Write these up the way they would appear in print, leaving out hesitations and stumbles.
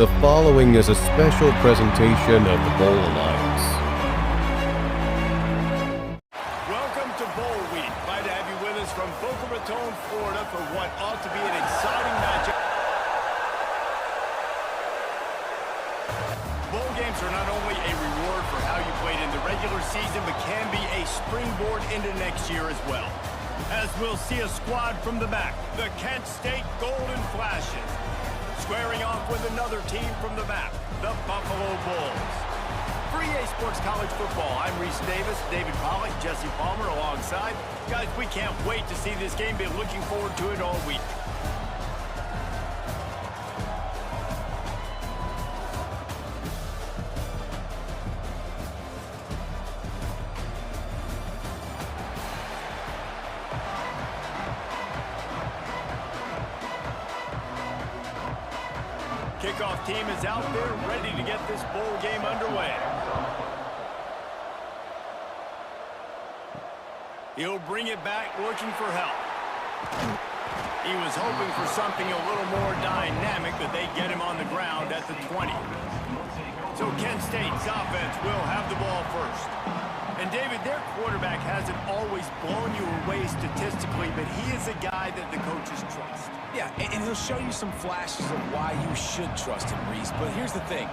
The following is a special presentation of the Bowl Alliance. Welcome to Bowl Week. Glad to have you with us from Boca Raton, Florida for what ought to be an exciting matchup. Bowl games are not only a reward for how you played in the regular season, but can be a springboard into next year as well. As we'll see a squad from the back, the Kent State Golden Flashes. Squaring off with another team from the map, the Buffalo Bulls. For EA Sports College Football, I'm Reese Davis, David Pollack, Jesse Palmer alongside. Guys, we can't wait to see this game. Been looking forward to it all week. Kickoff team is out there ready to get this bowl game underway. He'll bring it back looking for help. He was hoping for something a little more dynamic, but they get him on the ground at the 20. So Kent State's offense will have the ball first. And David, their quarterback hasn't always blown you away statistically, but he is a guy that the coaches trust. Yeah, and he'll show you some flashes of why you should trust him, Reese. But here's the thing.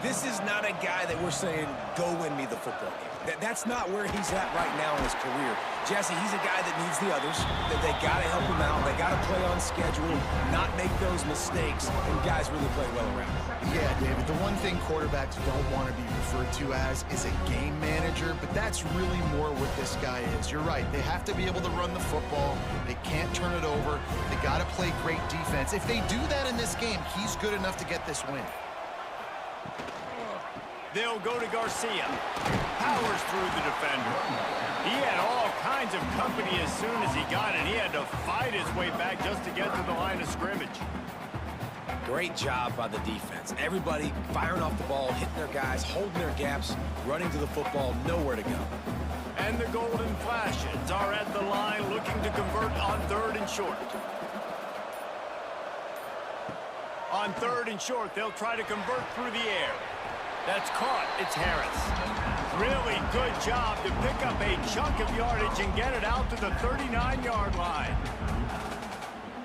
This is not a guy that we're saying, go win me the football game. That's not where he's at right now in his career. Jesse, he's a guy that needs the others. They got to help him out. They got to play on schedule, not make those mistakes, and guys really play well around him. Yeah, David, the one thing quarterbacks don't want to be referred to as is a game manager, but that's really more what this guy is. You're right. They have to be able to run the football. They can't turn it over. They got to play great defense. If they do that in this game, he's good enough to get this win. They'll go to Garcia. Powers through the defender. He had all kinds of company as soon as he got it. He had to fight his way back just to get to the line of scrimmage. Great job by the defense. Everybody firing off the ball, hitting their guys, holding their gaps, running to the football, nowhere to go. And the Golden Flashes are at the line looking to convert on 3rd and short. On 3rd and short, they'll try to convert through the air. That's caught. It's Harris. Really good job to pick up a chunk of yardage and get it out to the 39-yard line.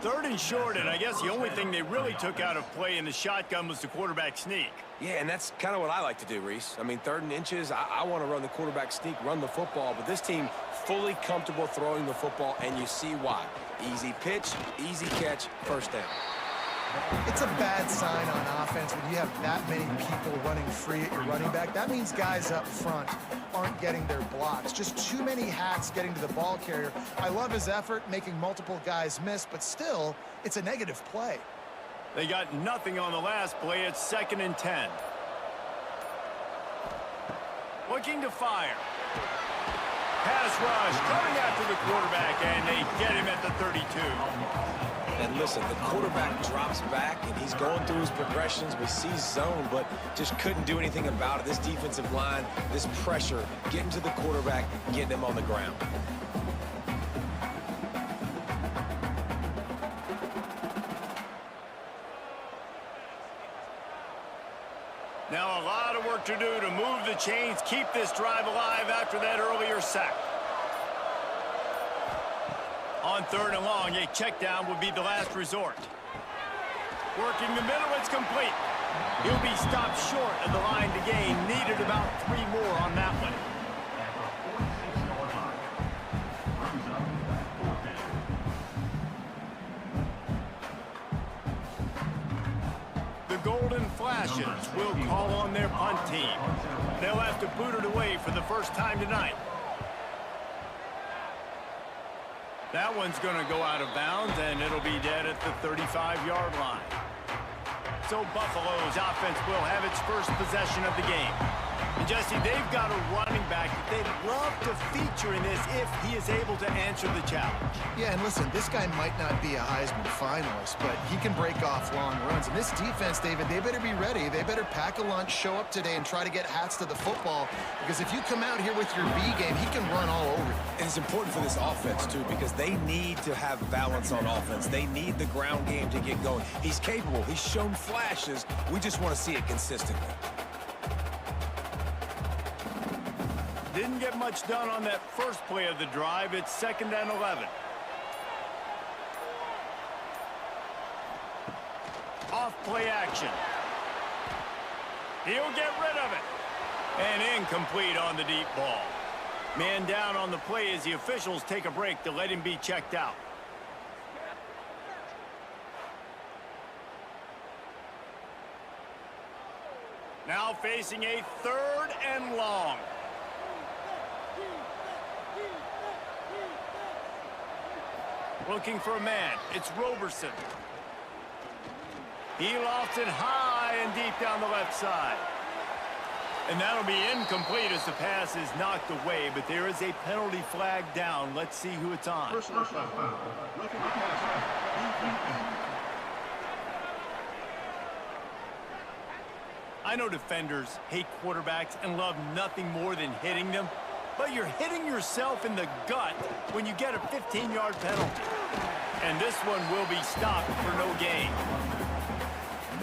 3rd and short, and I guess the only thing they really took out of play in the shotgun was the quarterback sneak. Yeah, and that's kind of what I like to do, Reese. I mean, 3rd and inches, I want to run the quarterback sneak, run the football, but this team fully comfortable throwing the football, and you see why. Easy pitch, easy catch, first down. It's a bad sign on offense when you have that many people running free at your running back. That means guys up front aren't getting their blocks. Just too many hats getting to the ball carrier. I love his effort, making multiple guys miss, but still, it's a negative play. They got nothing on the last play. It's 2nd and 10. Looking to fire. Pass rush coming after the quarterback, and they get him at the 32. And listen, the quarterback drops back, and he's going through his progressions. We see zone, but just couldn't do anything about it. This defensive line, this pressure, getting to the quarterback, getting him on the ground. Now a lot of work to do to move the chains, keep this drive alive after that earlier sack. On 3rd and long, a check down would be the last resort. Working the middle, it's complete. He'll be stopped short of the line to gain. Needed about 3 more on that one. The Golden Flashes will call on their punt team. They'll have to boot it away for the first time tonight. That one's going to go out of bounds, and it'll be dead at the 35-yard line. So Buffalo's offense will have its first possession of the game. And Jesse, they've got a running back that they'd love to feature in this if he is able to answer the challenge. Yeah, and listen, this guy might not be a Heisman finalist, but he can break off long runs. And this defense, David, they better be ready. They better pack a lunch, show up today, and try to get hats to the football. Because if you come out here with your B game, he can run all over you. And it's important for this offense, too, because they need to have balance on offense. They need the ground game to get going. He's capable. He's shown flashes. We just want to see it consistently. Didn't get much done on that first play of the drive. It's 2nd and 11. Off play action. He'll get rid of it. And incomplete on the deep ball. Man down on the play as the officials take a break to let him be checked out. Now facing a 3rd and long. Looking for a man. It's Roberson. He lofts it high and deep down the left side. And that'll be incomplete as the pass is knocked away, but there is a penalty flag down. Let's see who it's on. Personal foul. I know defenders hate quarterbacks and love nothing more than hitting them, but you're hitting yourself in the gut when you get a 15-yard penalty. And this one will be stopped for no gain.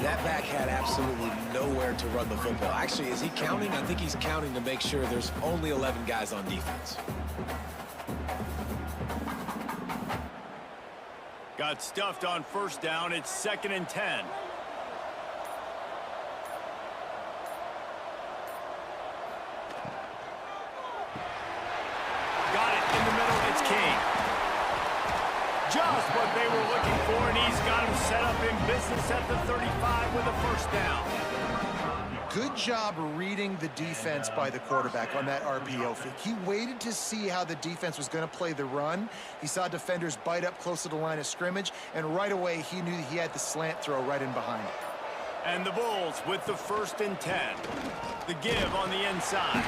That back had absolutely nowhere to run the football. Actually, is he counting? I think he's counting to make sure there's only 11 guys on defense. Got stuffed on 1st down. It's 2nd and 10. Got it in the middle. It's King. Just what they were looking for, and he's got him set up in business at the 35 with a 1st down. Good job reading the defense by the quarterback on that RPO fake. He waited to see how the defense was going to play the run. He saw defenders bite up close to the line of scrimmage, and right away he knew he had the slant throw right in behind it. And the Bulls with the 1st and 10. The give on the inside.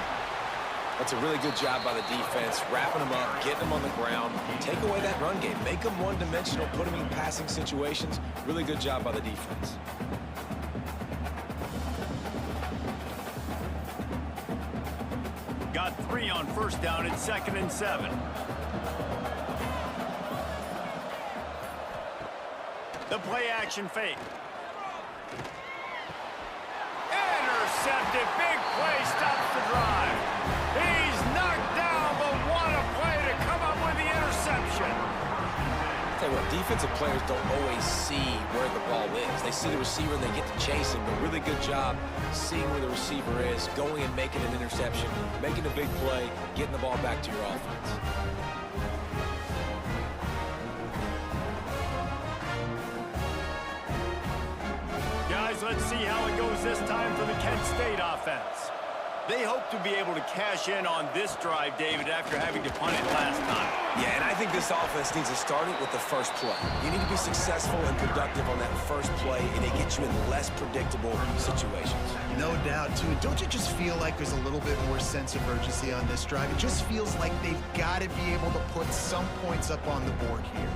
That's a really good job by the defense, wrapping them up, getting them on the ground, take away that run game, make them one-dimensional, put them in passing situations. Really good job by the defense. Got 3 on 1st down. It's 2nd and 7. The play action fake. Intercepted. Big play stops the drive. He's knocked down, but what a play to come up with the interception. Tell you what, defensive players don't always see where the ball is. They see the receiver and they get to chase him. But really good job seeing where the receiver is, going and making an interception, making a big play, getting the ball back to your offense. Guys, let's see how it goes this time for the Kent State offense. They hope to be able to cash in on this drive, David, after having to punt it last time. Yeah, and I think this offense needs to start it with the first play. You need to be successful and productive on that first play, and it gets you in less predictable situations. No doubt, too. Don't you just feel like there's a little bit more sense of urgency on this drive? It just feels like they've got to be able to put some points up on the board here.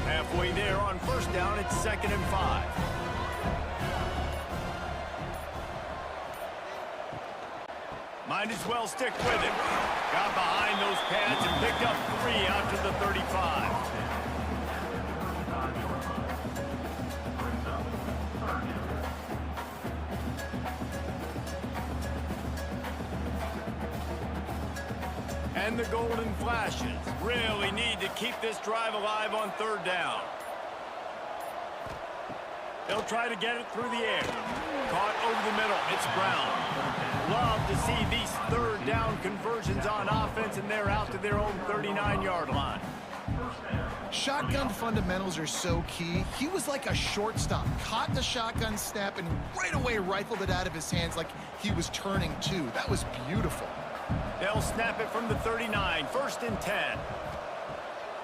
Halfway there on 1st down, it's 2nd and 5. Might as well stick with it. Got behind those pads and picked up 3 out to the 35. And the golden flashes really need to keep this drive alive on 3rd down. They'll try to get it through the air. Caught over the middle. It's Brown. Love to see these 3rd down conversions on offense, and they're out to their own 39-yard line. Shotgun fundamentals are so key. He was like a shortstop, caught the shotgun snap and right away rifled it out of his hands like he was turning two. That was beautiful. They'll snap it from the 39, 1st and 10.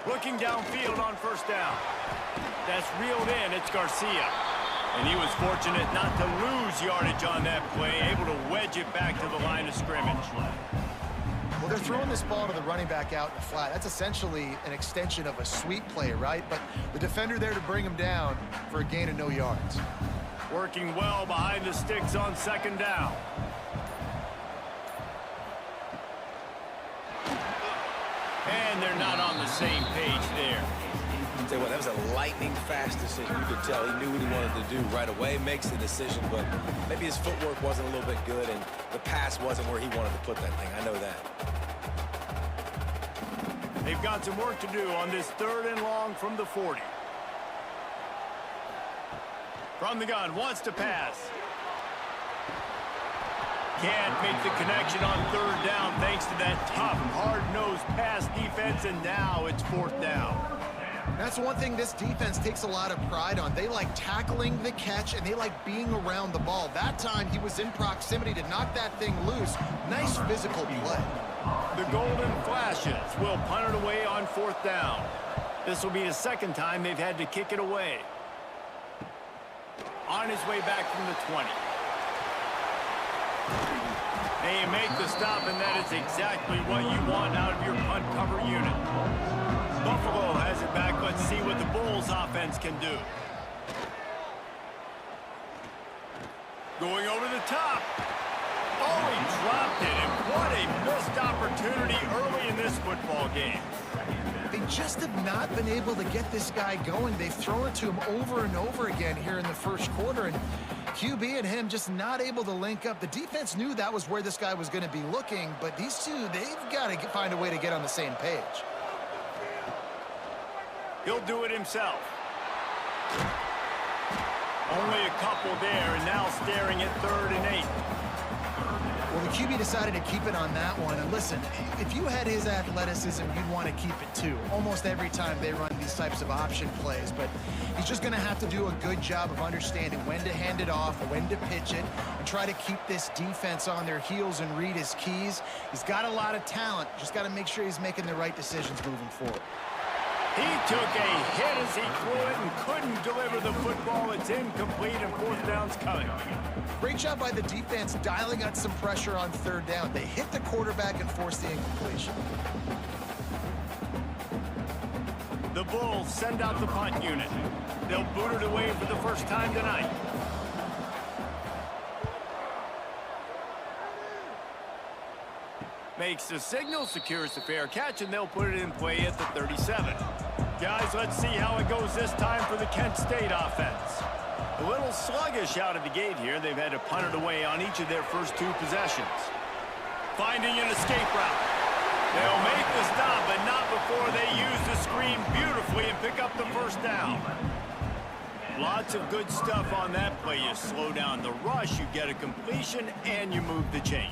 Looking downfield on 1st down. That's reeled in. It's Garcia. And he was fortunate not to lose yardage on that play, able to wedge it back to the line of scrimmage. Well, they're throwing this ball to the running back out in the flat. That's essentially an extension of a sweep play, right? But the defender there to bring him down for a gain of no yards. Working well behind the sticks on second down. And they're not on the same page there. I'll tell you what, that was a lightning-fast decision. You could tell he knew what he wanted to do right away, makes the decision, but maybe his footwork wasn't a little bit good, and the pass wasn't where he wanted to put that thing. I know that. They've got some work to do on this 3rd and long from the 40. From the gun, wants to pass. Can't make the connection on 3rd down thanks to that tough, hard-nosed pass defense, and now it's 4th down. That's one thing this defense takes a lot of pride on. They like tackling the catch, and they like being around the ball. That time, he was in proximity to knock that thing loose. Nice physical play. The Golden Flashes will punt it away on 4th down. This will be the 2nd time they've had to kick it away. On his way back from the 20. They make the stop, and that is exactly what you want out of your punt cover unit. Buffalo has it back. Let's see what the Bulls offense can do. Going over the top. Oh, he dropped it, and what a missed opportunity early in this football game. They just have not been able to get this guy going. They've thrown it to him over and over again here in the 1st quarter, and QB and him just not able to link up. The defense knew that was where this guy was going to be looking, but these two, they've got to find a way to get on the same page. He'll do it himself. Only a couple there, and now staring at 3rd and 8. Well, the QB decided to keep it on that one. And listen, if you had his athleticism, you'd want to keep it too. Almost every time they run these types of option plays. But he's just going to have to do a good job of understanding when to hand it off, when to pitch it, and try to keep this defense on their heels and read his keys. He's got a lot of talent. Just got to make sure he's making the right decisions moving forward. He took a hit as he threw it and couldn't deliver the football. It's incomplete, and 4th down's coming. Great job by the defense dialing out some pressure on 3rd down. They hit the quarterback and forced the incompletion. The Bulls send out the punt unit. They'll boot it away for the first time tonight. Makes the signal, secures the fair catch, and they'll put it in play at the 37. Guys, let's see how it goes this time for the Kent State offense. A little sluggish out of the gate here. They've had to punt it away on each of their first 2 possessions. Finding an escape route. They'll make the stop, but not before they use the screen beautifully and pick up the 1st down. Lots of good stuff on that play. You slow down the rush, you get a completion, and you move the chains.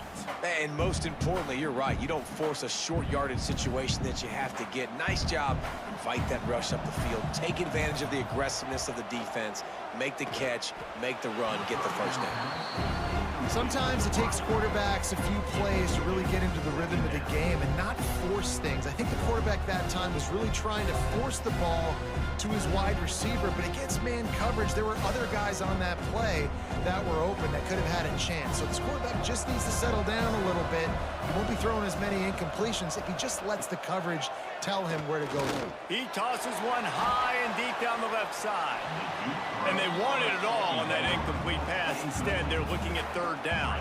And most importantly, you're right. You don't force a short yardage situation that you have to get. Nice job. Invite that rush up the field. Take advantage of the aggressiveness of the defense. Make the catch. Make the run. Get the 1st down. Sometimes it takes quarterbacks a few plays to really get into the rhythm of the game and not force things. I think the quarterback that time was really trying to force the ball to his wide receiver, but against man coverage, there were other guys on that play that were open that could have had a chance. So this quarterback just needs to settle down a little bit. He won't be throwing as many incompletions if he just lets the coverage tell him where to go. He tosses one high and deep down the left side. And they wanted it all on that incomplete pass. Instead, they're looking at 3rd down.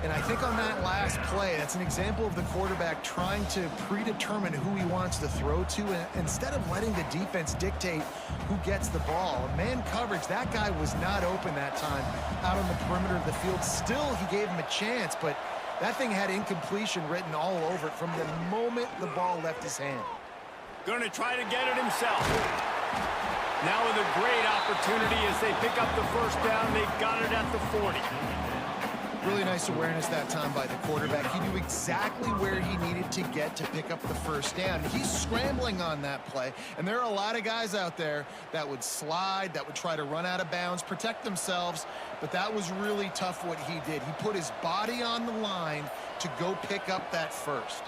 And I think on that last play, that's an example of the quarterback trying to predetermine who he wants to throw to, and instead of letting the defense dictate who gets the ball. Man coverage, that guy was not open that time out on the perimeter of the field. Still, he gave him a chance, but that thing had incompletion written all over it from the moment the ball left his hand. Going to try to get it himself. Now with a great opportunity as they pick up the 1st down. They've got it at the 40. Really nice awareness that time by the quarterback. He knew exactly where he needed to get to pick up the 1st down. He's scrambling on that play, and there are a lot of guys out there that would slide, that would try to run out of bounds, protect themselves, but that was really tough what he did. He put his body on the line to go pick up that 1st.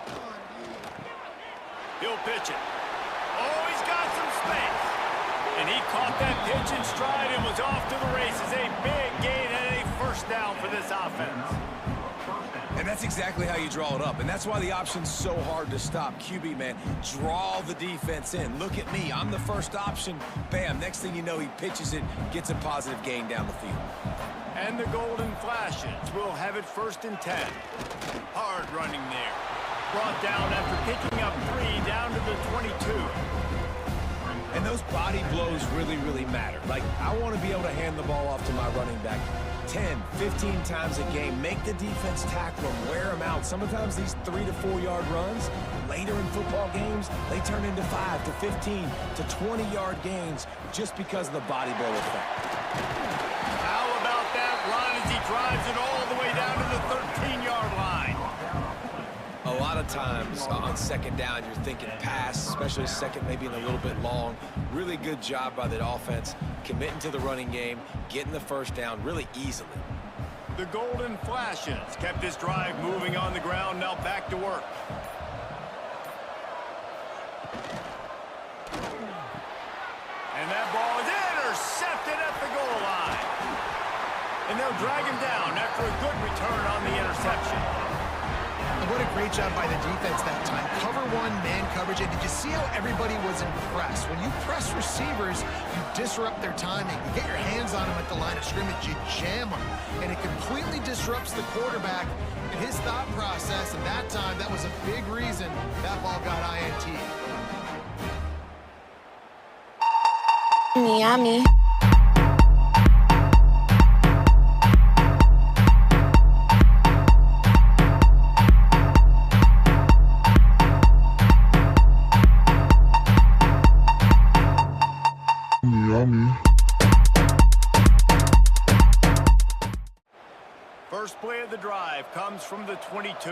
He'll pitch it. Oh, he's got some space. And he caught that pitch in stride and was off to the races. A big gain and a first down for this offense. And that's exactly how you draw it up. And that's why the option's so hard to stop. QB, man, draw the defense in. Look at me. I'm the first option. Bam. Next thing you know, he pitches it, gets a positive gain down the field. And the Golden Flashes will have it 1st and 10. Hard running there. Brought down after picking up 3 down to the 22. And those body blows really, really matter. Like, I want to be able to hand the ball off to my running back 10, 15 times a game. Make the defense tackle them, wear them out. Sometimes these 3 to 4 yard runs, later in football games, they turn into 5 to 15 to 20 yard gains just because of the body blow effect. How about that run as he drives it all the way down to the 13-yard line? A lot of times on 2nd down, you're thinking pass, especially 2nd, maybe in a little bit long. Really good job by the offense, committing to the running game, getting the 1st down really easily. The Golden Flashes kept this drive moving on the ground, now back to work. And that ball is intercepted at the goal line. And they'll drag him down after a good return on the interception. What a great job by the defense that time. Cover 1, man coverage. And did you see how everybody was impressed? When you press receivers, you disrupt their timing. You get your hands on them at the line of scrimmage. You jam them. And it completely disrupts the quarterback and his thought process. And that time, that was a big reason that ball got INT. Miami. First play of the drive comes from the 22.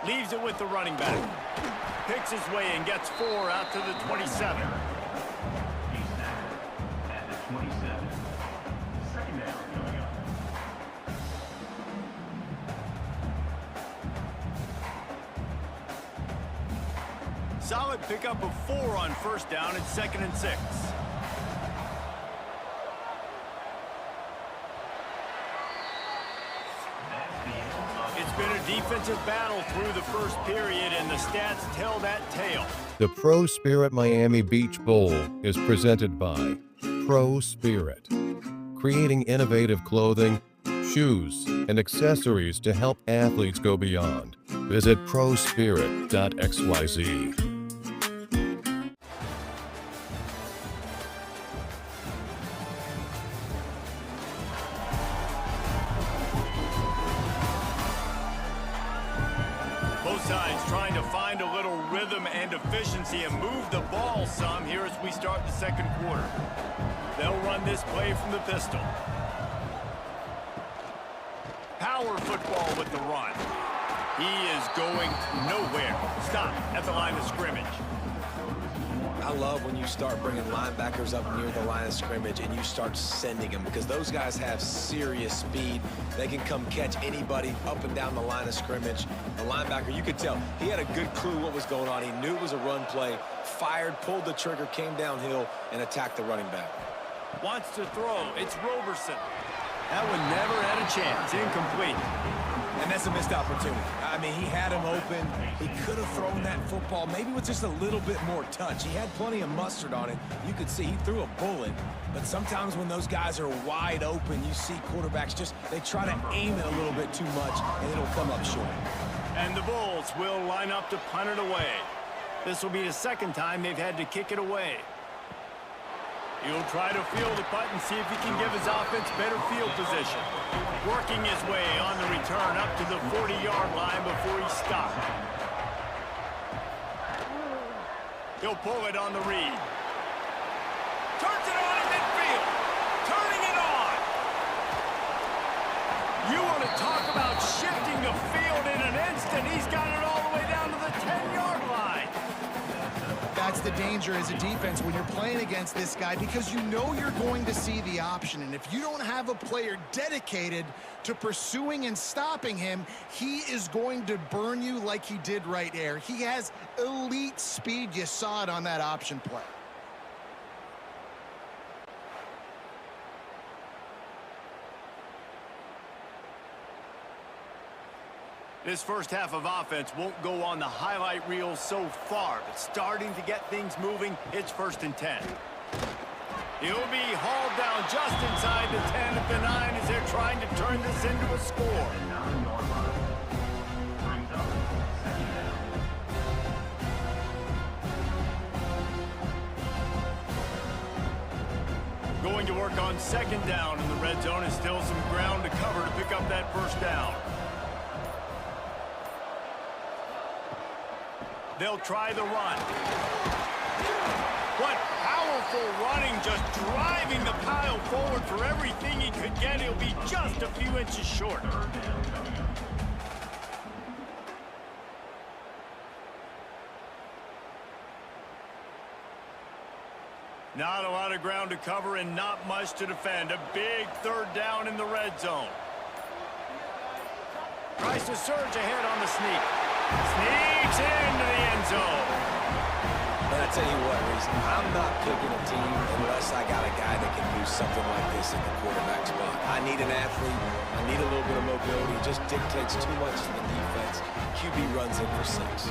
Leaves it with the running back. Picks his way and gets 4 out to the 27. Solid pickup of 4 on 1st down and 2nd and 6. It's been a defensive battle through the 1st period, and the stats tell that tale. The Pro Spirit Miami Beach Bowl is presented by Pro Spirit, creating innovative clothing, shoes, and accessories to help athletes go beyond. Visit prospirit.xyz. Both sides trying to find a little rhythm and efficiency and move the ball some here as we start the 2nd quarter. They'll run this play from the pistol. Power football with the run. He is going nowhere. Stop at the line of scrimmage. I love when you start bringing linebackers up near the line of scrimmage and you start sending them, because those guys have serious speed. They can come catch anybody up and down the line of scrimmage. The linebacker, you could tell, he had a good clue what was going on. He knew it was a run play, fired, pulled the trigger, came downhill, and attacked the running back. Wants to throw. It's Roberson. That one never had a chance. Incomplete. And that's a missed opportunity. I mean, he had him open. He could have thrown that football maybe with just a little bit more touch. He had plenty of mustard on it. You could see he threw a bullet. But sometimes when those guys are wide open, you see quarterbacks they try to aim it a little bit too much, and it'll come up short. And the Bulls will line up to punt it away. This will be the 2nd time they've had to kick it away. He'll try to field the punt and see if he can give his offense better field position. Working his way on the return up to the 40-yard line before he stopped. He'll pull it on the read. Turns it on in midfield. Turning it on. You want to talk about shifting the field in an instant. He's got it all the way down to the 10-yard line. That that's the danger as a defense when you're playing against this guy, because you know you're going to see the option. And if you don't have a player dedicated to pursuing and stopping him, he is going to burn you like he did right there. He has elite speed. You saw it on that option play. This first half of offense won't go on the highlight reel so far, but starting to get things moving, it's 1st and 10. He'll be hauled down just inside the 10 at the 9 as they're trying to turn this into a score. Going to work on 2nd down in the red zone, and still some ground to cover to pick up that 1st down. They'll try the run. What powerful running, just driving the pile forward for everything he could get. He'll be just a few inches short. Not a lot of ground to cover and not much to defend. A big 3rd down in the red zone. Tries to surge ahead on the sneak. Sneaks into the end zone. And I tell you what, Reese, I'm not picking a team unless I got a guy that can do something like this at the quarterback spot. I need an athlete. I need a little bit of mobility. It just dictates too much to the defense. QB runs in for 6.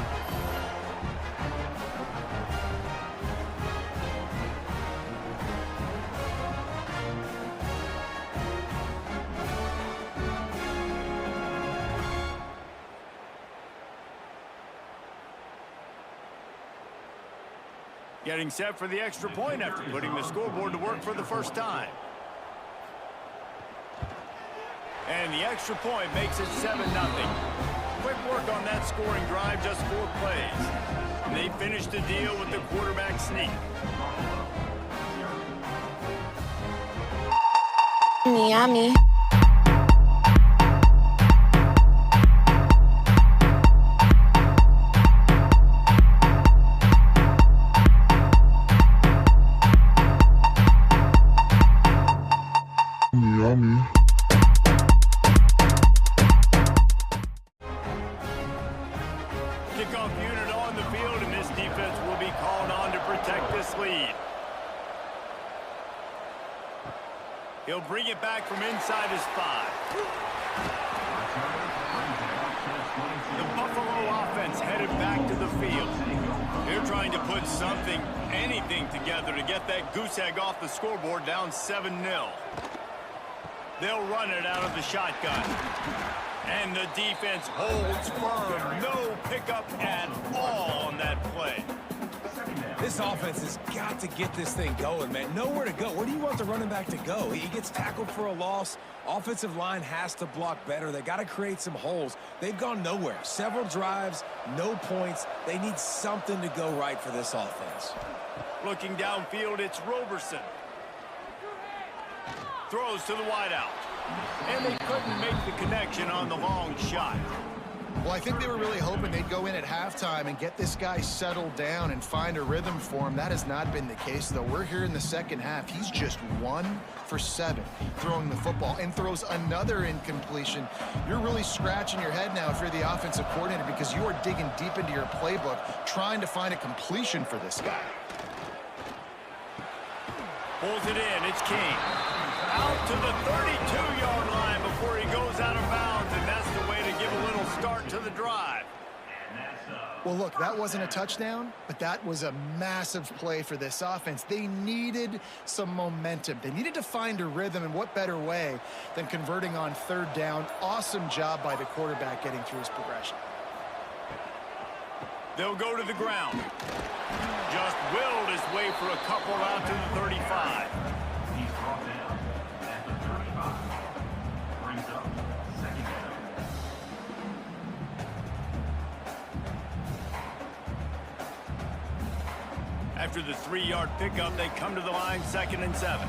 Getting set for the extra point after putting the scoreboard to work for the first time. And the extra point makes it 7-0. Quick work on that scoring drive, just 4 plays. And they finish the deal with the quarterback sneak. Miami. Kickoff unit on the field, and this defense will be called on to protect this lead. He'll bring it back from inside his 5. The Buffalo offense headed back to the field. They're trying to put something, anything together to get that goose egg off the scoreboard, down 7-0. They'll run it out of the shotgun. And the defense holds firm. No pickup at all on that play. This offense has got to get this thing going, man. Nowhere to go. Where do you want the running back to go? He gets tackled for a loss. Offensive line has to block better. They got to create some holes. They've gone nowhere. Several drives, no points. They need something to go right for this offense. Looking downfield, it's Roberson. Throws to the wideout. And they couldn't make the connection on the long shot. Well, I think they were really hoping they'd go in at halftime and get this guy settled down and find a rhythm for him. That has not been the case, though. We're here in the second half. He's just 1 for 7 throwing the football and throws another incompletion. You're really scratching your head now if you're the offensive coordinator, because you are digging deep into your playbook trying to find a completion for this guy. Pulls it in. It's King. Out to the 32-yard line before he goes out of bounds, and that's the way to give a little start to the drive. Well, look, that wasn't a touchdown, but that was a massive play for this offense. They needed some momentum. They needed to find a rhythm, and what better way than converting on 3rd down. Awesome job by the quarterback getting through his progression. They'll go to the ground. Just willed his way for a couple out to the 35. After the 3-yard pickup, they come to the line, 2nd and 7.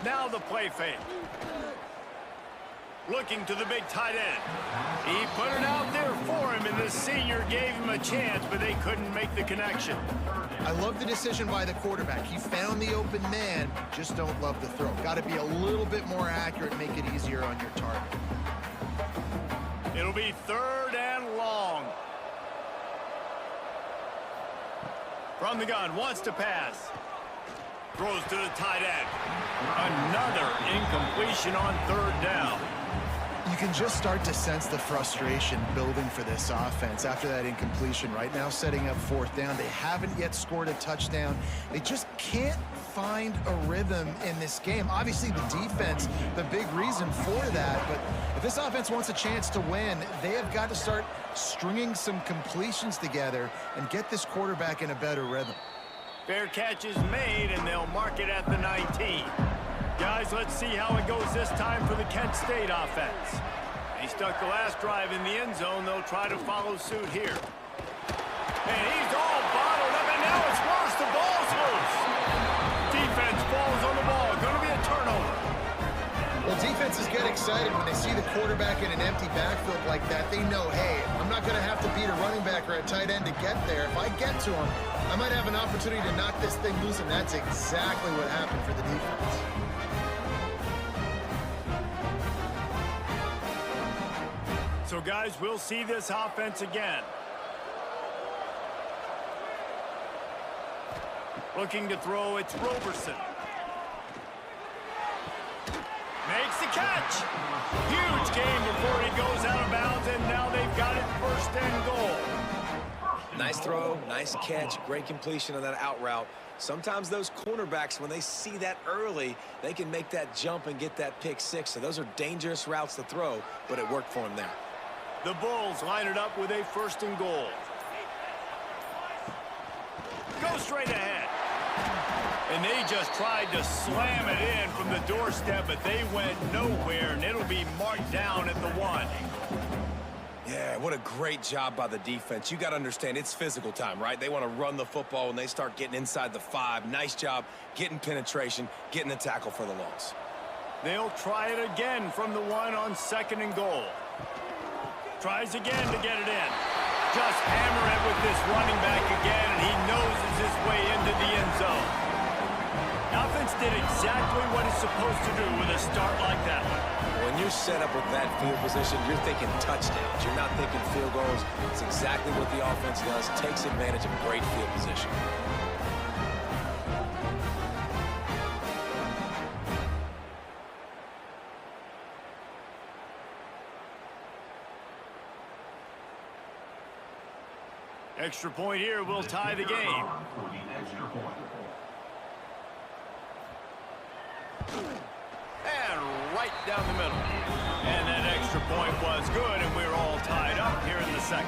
Now the play fake. Looking to the big tight end. He put it out there for him, and the senior gave him a chance, but they couldn't make the connection. I love the decision by the quarterback. He found the open man, just don't love the throw. Got to be a little bit more accurate, make it easier on your target. It'll be 3rd and long. From the gun, wants to pass. Throws to the tight end. Another incompletion on 3rd down. You can just start to sense the frustration building for this offense after that incompletion. Right now, setting up 4th down. They haven't yet scored a touchdown. They just can't find a rhythm in this game. Obviously, the defense, the big reason for that. But if this offense wants a chance to win, they have got to start stringing some completions together and get this quarterback in a better rhythm. Fair catch is made, and they'll mark it at the 19. Guys, let's see how it goes this time for the Kent State offense. They stuck the last drive in the end zone. They'll try to follow suit here. And he's all bottled up, and now it's worse. The ball's loose. Defense falls on the ball. Going to be a turnover. Well, defenses get excited when they see the quarterback in an empty backfield like that. They know, hey, I'm not going to have to beat a running back or a tight end to get there. If I get to him, I might have an opportunity to knock this thing loose, and that's exactly what happened for the defense. So, guys, we'll see this offense again. Looking to throw, it's Roberson. Makes the catch. Huge game before he goes out of bounds, and now they've got it 1st and goal. Nice throw, nice catch, great completion on that out route. Sometimes those cornerbacks, when they see that early, they can make that jump and get that pick 6. So those are dangerous routes to throw, but it worked for him there. The Bulls line it up with a 1st and goal. Go straight ahead. And they just tried to slam it in from the doorstep, but they went nowhere, and it'll be marked down at the 1. Yeah, what a great job by the defense. You got to understand, it's physical time, right? They want to run the football when they start getting inside the 5. Nice job getting penetration, getting the tackle for the loss. They'll try it again from the 1 on 2nd and goal. Tries again to get it in. Just hammer it with this running back again, and he noses his way into the end zone. Offense did exactly what it's supposed to do with a start like that one. When you're set up with that field position, you're thinking touchdowns. You're not thinking field goals. It's exactly what the offense does. Takes advantage of great field position. Extra point here will tie the game. And right down the middle. And that extra point was good, and we're all tied up here in the 2nd.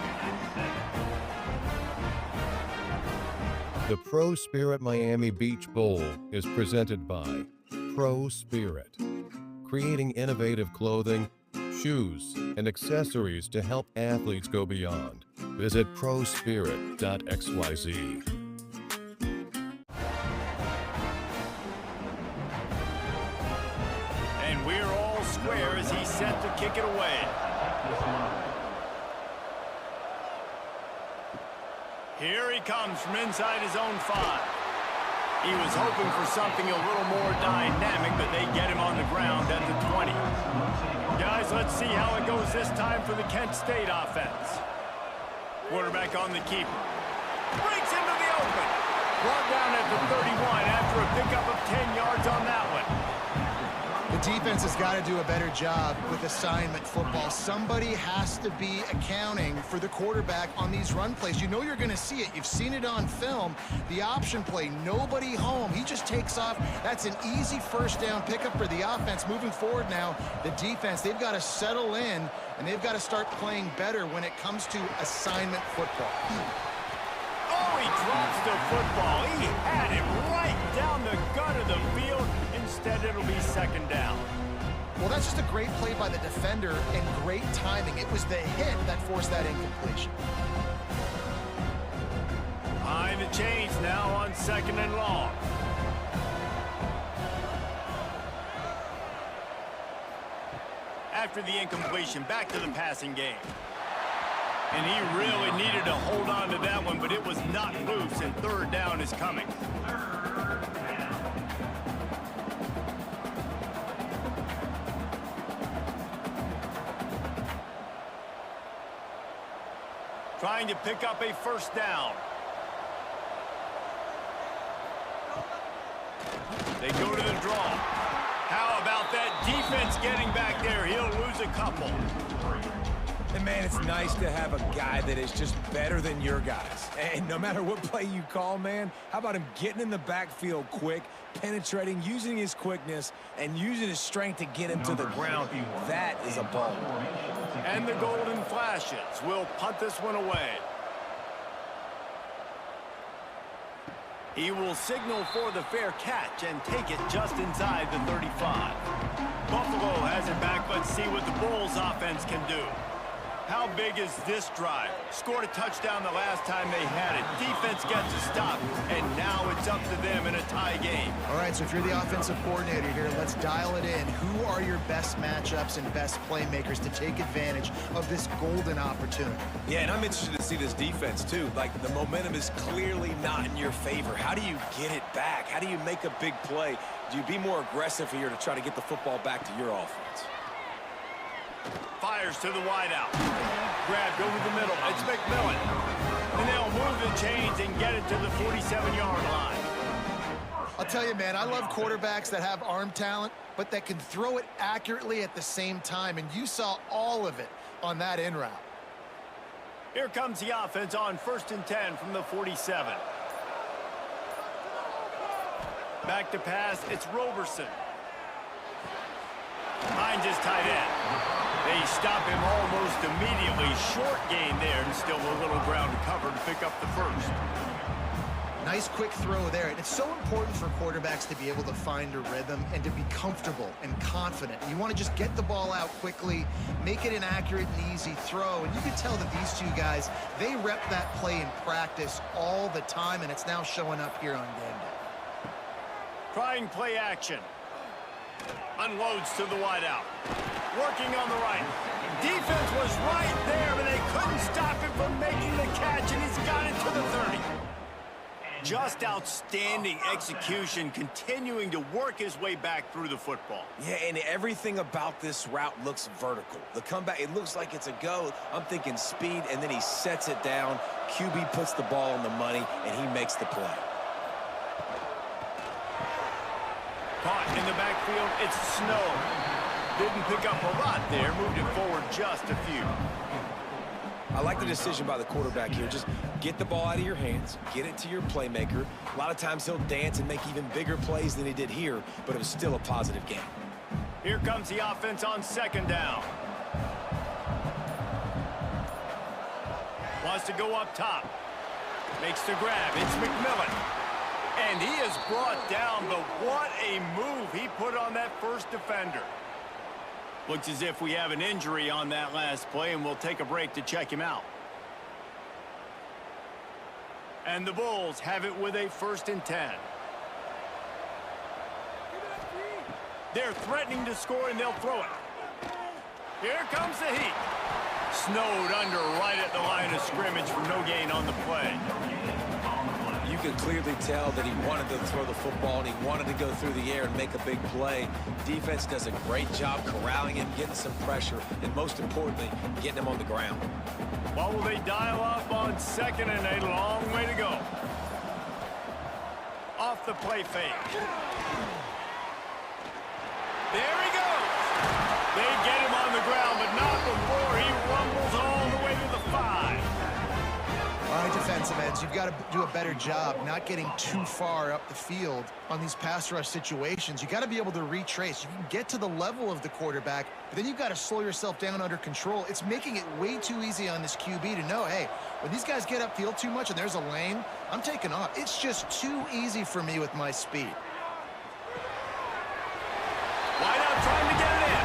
The ProSpirit Miami Beach Bowl is presented by ProSpirit, creating innovative clothing, shoes, and accessories to help athletes go beyond. Visit prospirit.xyz. And we're all square as he's set to kick it away. Here he comes from inside his own 5. He was hoping for something a little more dynamic, but they get him on the ground at the 20. Guys, let's see how it goes this time for the Kent State offense. Quarterback on the keeper. Breaks into the open. Brought down at the 31 after a pickup of 10 yards on that one. The defense has got to do a better job with assignment football. Somebody has to be accounting for the quarterback on these run plays. You know you're going to see it. You've seen it on film. The option play, nobody home. He just takes off. That's an easy 1st down pickup for the offense. Moving forward now, the defense, they've got to settle in, and they've got to start playing better when it comes to assignment football. Oh, he drops the football. He had it right down the gut of the field. Instead, it'll be 2nd down. Well, that's just a great play by the defender and great timing. It was the hit that forced that incompletion. Behind the chains now on 2nd and long. after the incompletion. Back to the passing game. And he really needed to hold on to that one, but it was not loose, and third down is coming. Trying to pick up a first down. They go to the draw. How about that defense getting back there? He'll lose a couple. And, man, it's nice to have a guy that is just better than your guys. And no matter what play you call, man, how about him getting in the backfield quick, penetrating, using his quickness, and using his strength to get him to the ground? That is a ball. And the golden flashes will punt this one away. He will signal for the fair catch and take it just inside the 35. Buffalo has it back. Let's see what the Bulls offense can do. How big is this drive? Scored a touchdown the last time they had it. Defense gets a stop, and now it's up to them in a tie game. All right, so if you're the offensive coordinator here, let's dial it in. Who are your best matchups and best playmakers to take advantage of this golden opportunity? Yeah, and I'm interested to see this defense, too. Like, the momentum is clearly not in your favor. How do you get it back? How do you make a big play? Do you be more aggressive here to try to get the football back to your offense? Fires to the wideout. Grabbed over the middle. It's McMillan. And they'll move the chains and get it to the 47-yard line. I'll tell you, man, I love quarterbacks that have arm talent, but that can throw it accurately at the same time. And you saw all of it on that in route. Here comes the offense on 1st and 10 from the 47. Back to pass. It's Roberson. Finds his tight end. They stop him almost immediately. Short gain there, and still a little ground to cover to pick up the first. Nice quick throw there. And it's so important for quarterbacks to be able to find a rhythm and to be comfortable and confident. You want to just get the ball out quickly, make it an accurate and easy throw. And you can tell that these two guys, they rep that play in practice all the time, and it's now showing up here on game day. Trying play action. Unloads to the wideout. Working on the right. Defense was right there, but they couldn't stop him from making the catch, and he's got it to the 30. Just outstanding execution, continuing to work his way back through the football. Yeah, and everything about this route looks vertical. The comeback, it looks like it's a go. I'm thinking speed, and then he sets it down. QB puts the ball on the money, and he makes the play. Caught in the backfield, it's Snow. Didn't pick up a lot there, moved it forward just a few. I like the decision by the quarterback here. Just get the ball out of your hands, get it to your playmaker. A lot of times he'll dance and make even bigger plays than he did here, but it was still a positive game. Here comes the offense on 2nd down. Wants to go up top. Makes the grab. It's McMillan. And he is brought down, but what a move he put on that first defender. Looks as if we have an injury on that last play, and we'll take a break to check him out. And the Bulls have it with a 1st and 10. They're threatening to score, and they'll throw it. Here comes the heat. Snowed under right at the line of scrimmage for no gain on the play. You could clearly tell that he wanted to throw the football and he wanted to go through the air and make a big play. Defense does a great job corralling him, getting some pressure, and most importantly, getting him on the ground. What will they dial up on 2nd and a long way to go? Off the play fake. There he goes. They get him on the ground, but not before he rumbles all the way to the 5. All right, defensive ends, you've got to do a better job not getting too far up the field on these pass rush situations. You got to be able to retrace. You can get to the level of the quarterback, but then you've got to slow yourself down under control. It's making it way too easy on this QB to know, hey, when these guys get upfield too much and there's a lane, I'm taking off. It's just too easy for me with my speed. Wide out trying to get it in.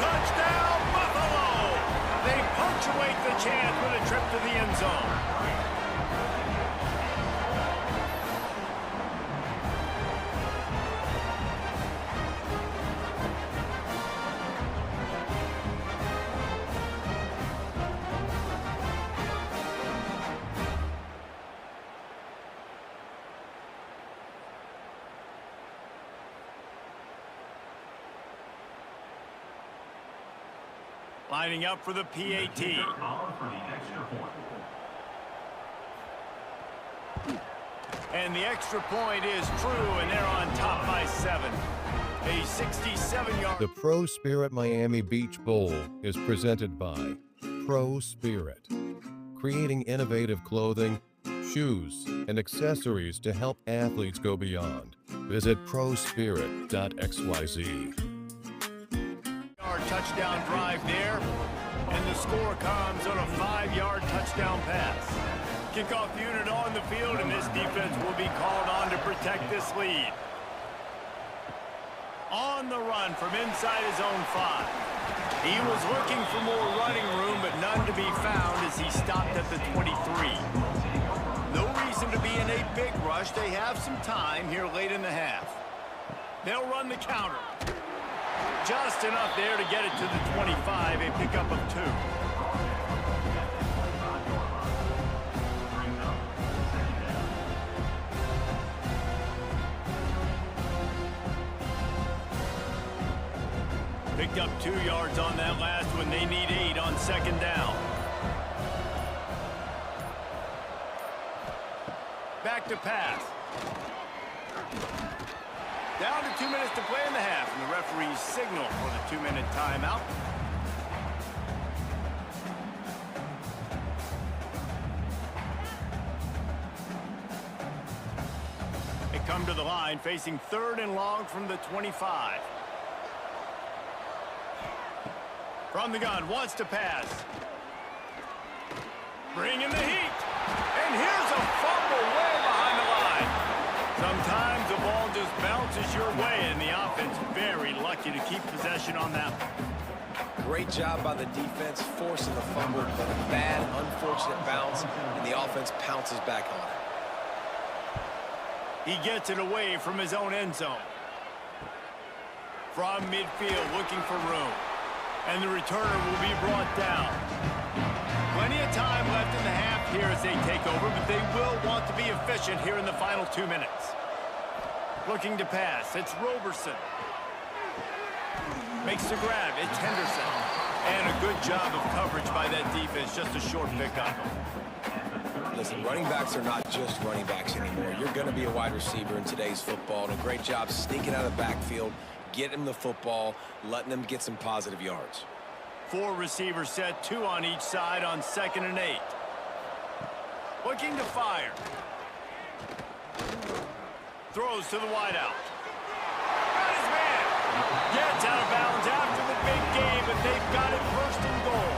Touchdown, Buffalo! They punctuate the chance with a trip to the end zone. Lining up for the PAT. And the extra point is true, and they're on top by 7. A 67-yard. The ProSpirit Miami Beach Bowl is presented by ProSpirit, creating innovative clothing, shoes, and accessories to help athletes go beyond. Visit prospirit.xyz. Touchdown drive there, and the score comes on a 5-yard touchdown pass. Kickoff unit on the field, and this defense will be called on to protect this lead. On the run from inside his own 5. He was looking for more running room, but none to be found as he stopped at the 23. No reason to be in a big rush. They have some time here late in the half. They'll run the counter. Just enough there to get it to the 25, a pickup of 2. Picked up 2 yards on that last one. They need 8 on 2nd down. Back to pass. Down to 2 minutes to play in the half, and the referees signal for the 2-minute timeout. They come to the line facing 3rd and long from the 25. From the gun, wants to pass. Bringing the heat. And here's a fumble way behind the line. Sometimes the ball just bounces your way, and the offense very lucky to keep possession on that one. Great job by the defense forcing the fumble, but a bad, unfortunate bounce, and the offense pounces back on it. He gets it away from his own end zone. From midfield, looking for room. And the returner will be brought down. Plenty of time left in the half here as they take over, but they will want to be efficient here in the final 2 minutes. Looking to pass. It's Roberson. Makes the grab. It's Henderson. And a good job of coverage by that defense. Just a short pickup. Listen, running backs are not just running backs anymore. You're going to be a wide receiver in today's football. And a great job sneaking out of the backfield, getting the football, letting them get some positive yards. 4 receivers set, 2 on each side on 2nd and 8. Looking to fire. Throws to the wideout. Got his man. Gets out of bounds after the big game, but they've got it 1st and goal.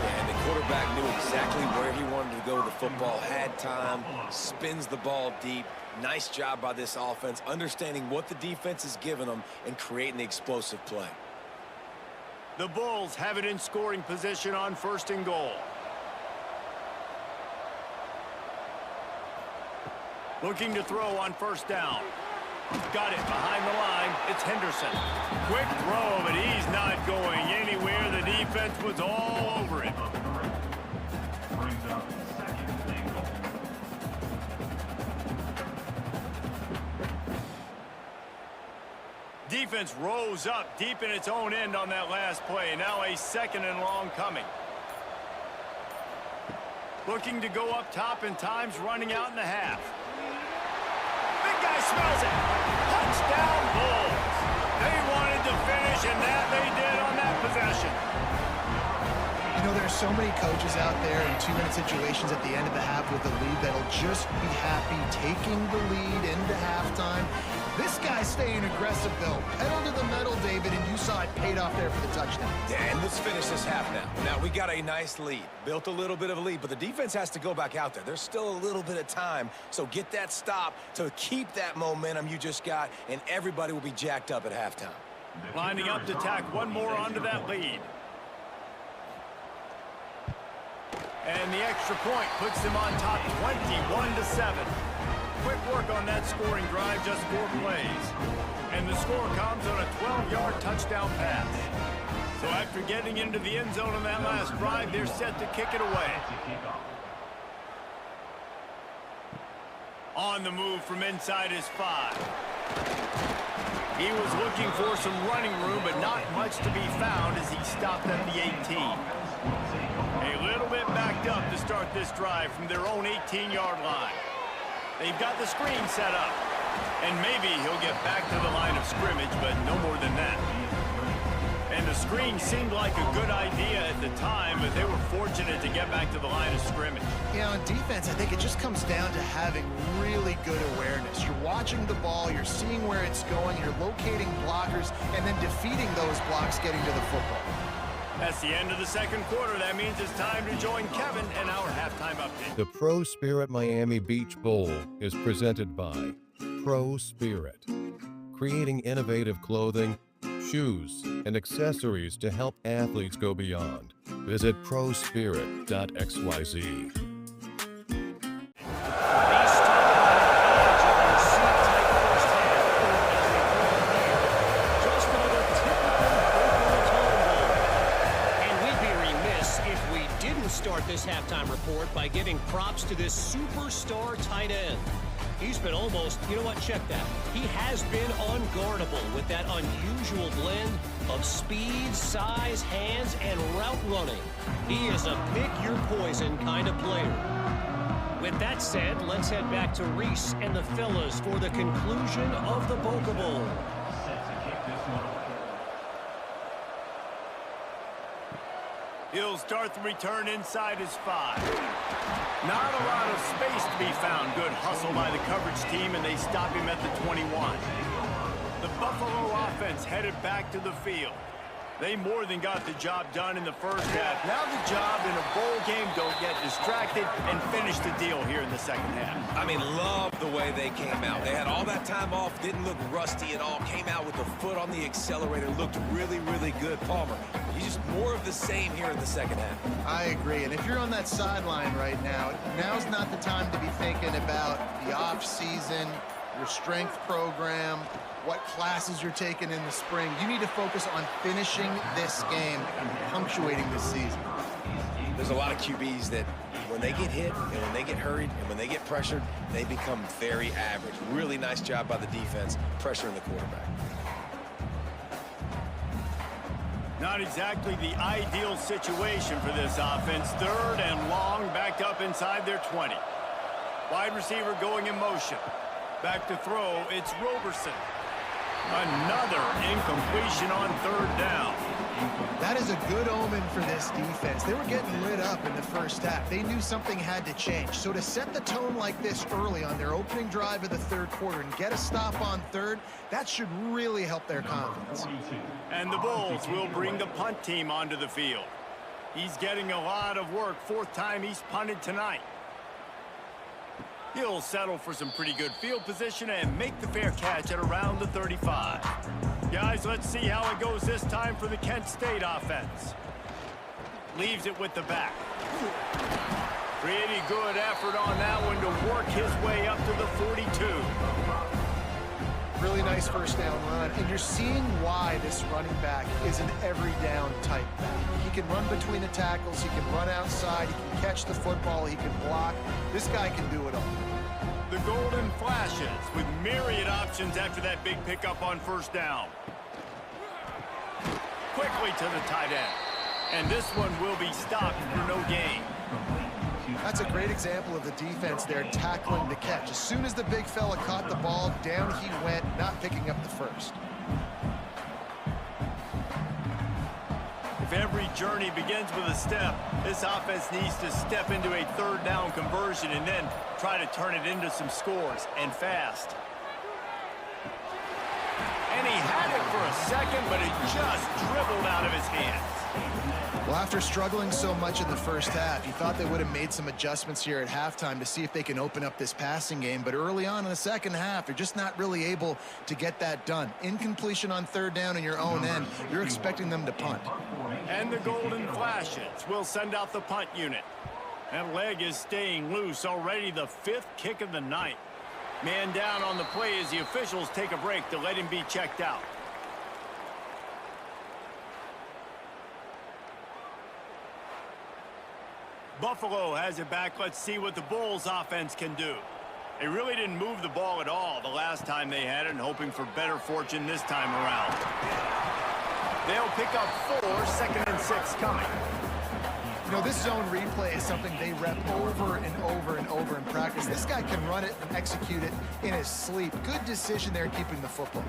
And the quarterback knew exactly where he wanted to go with the football, had time, spins the ball deep. Nice job by this offense, understanding what the defense is giving them and creating the explosive play. The Bulls have it in scoring position on 1st and goal. Looking to throw on 1st down. Got it behind the line. It's Henderson. Quick throw, but he's not going anywhere. The defense was all over him. Defense rose up deep in its own end on that last play. Now a 2nd and long coming. Looking to go up top, and time's running out in the half. Big guy smells it. Touchdown Bulls. They wanted to finish, and that they did on that possession. You know, there's so many coaches out there in 2-minute situations at the end of the half with a lead that'll just be happy taking the lead into halftime. This guy's staying aggressive, though. Pedal to the metal, David, and you saw it paid off there for the touchdown. And let's finish this half now. Now, we got a nice lead. Built a little bit of a lead, but the defense has to go back out there. There's still a little bit of time, so get that stop to keep that momentum you just got, and everybody will be jacked up at halftime. Lining up to tack one more onto that lead. And the extra point puts them on top 21-7. Quick work on that scoring drive, just 4 plays. And the score comes on a 12-yard touchdown pass. So after getting into the end zone on that last drive, they're set to kick it away. On the move from inside his 5. He was looking for some running room, but not much to be found as he stopped at the 18. A little bit backed up to start this drive from their own 18-yard line. They've got the screen set up, and maybe he'll get back to the line of scrimmage, but no more than that. And the screen seemed like a good idea at the time, but they were fortunate to get back to the line of scrimmage. Yeah, on defense, I think it just comes down to having really good awareness. You're watching the ball, you're seeing where it's going, you're locating blockers, and then defeating those blocks getting to the football. That's the end of the second quarter. That means it's time to join Kevin and our halftime update. The Pro Spirit Miami Beach Bowl is presented by Pro Spirit, creating innovative clothing, shoes, and accessories to help athletes go beyond. Visit prospirit.xyz. Start this halftime report by giving props to this superstar tight end. He's been almost, you know what, check that. He has been unguardable with that unusual blend of speed, size, hands, and route running. He is a pick-your-poison kind of player. With that said, let's head back to Reese and the fellas for the conclusion of the Boca Bowl. He'll start the return inside his 5. Not a lot of space to be found. Good hustle by the coverage team, and they stop him at the 21. The Buffalo offense headed back to the field. They more than got the job done in the first half. Now the job in a bowl game, don't get distracted and finish the deal here in the second half. I mean, love the way they came out. They had all that time off, didn't look rusty at all, came out with the foot on the accelerator, looked really, really good. Palmer, he's just more of the same here in the second half. I agree, and if you're on that sideline right now, now's not the time to be thinking about the off-season, your strength program, what classes you're taking in the spring. You need to focus on finishing this game and punctuating this season. There's a lot of QBs that when they get hit and when they get hurried and when they get pressured, they become very average. Really nice job by the defense pressuring the quarterback. Not exactly the ideal situation for this offense. 3rd and long, backed up inside their 20. Wide receiver going in motion. Back to throw, it's Roberson. Another incompletion on 3rd down. That is a good omen for this defense. They were getting lit up in the first half. They knew something had to change. So to set the tone like this early on their opening drive of the 3rd quarter and get a stop on 3rd, that should really help their confidence. And the Bulls will bring the punt team onto the field. He's getting a lot of work. 4th time he's punted tonight. He'll settle for some pretty good field position and make the fair catch at around the 35. Guys, let's see how it goes this time for the Kent State offense. Leaves it with the back. Pretty good effort on that one to work his way up to the 42. Really nice first down run, and you're seeing why this running back is an every down type back. He can run between the tackles, he can run outside, he can catch the football, he can block. This guy can do it all. The Golden Flashes with myriad options after that big pickup on 1st down. Quickly to the tight end. And this one will be stopped for no gain. That's a great example of the defense there tackling the catch. As soon as the big fella caught the ball, down he went, not picking up the first. If every journey begins with a step, this offense needs to step into a 3rd down conversion and then try to turn it into some scores, and fast. And he had it for a second, but it just dribbled out of his hands. Well, after struggling so much in the first half, you thought they would have made some adjustments here at halftime to see if they can open up this passing game. But early on in the second half, they're just not really able to get that done. Incompletion on 3rd down in your own end, you're expecting them to punt. And the Golden Flashes will send out the punt unit. That leg is staying loose, already the 5th kick of the night. Man down on the play as the officials take a break to let him be checked out. Buffalo has it back. Let's see what the Bulls offense can do. They really didn't move the ball at all the last time they had it, and hoping for better fortune this time around. They'll pick up 4, 2nd and 6 coming. You know, this zone replay is something they rep over and over and over in practice. This guy can run it and execute it in his sleep. Good decision there keeping the football.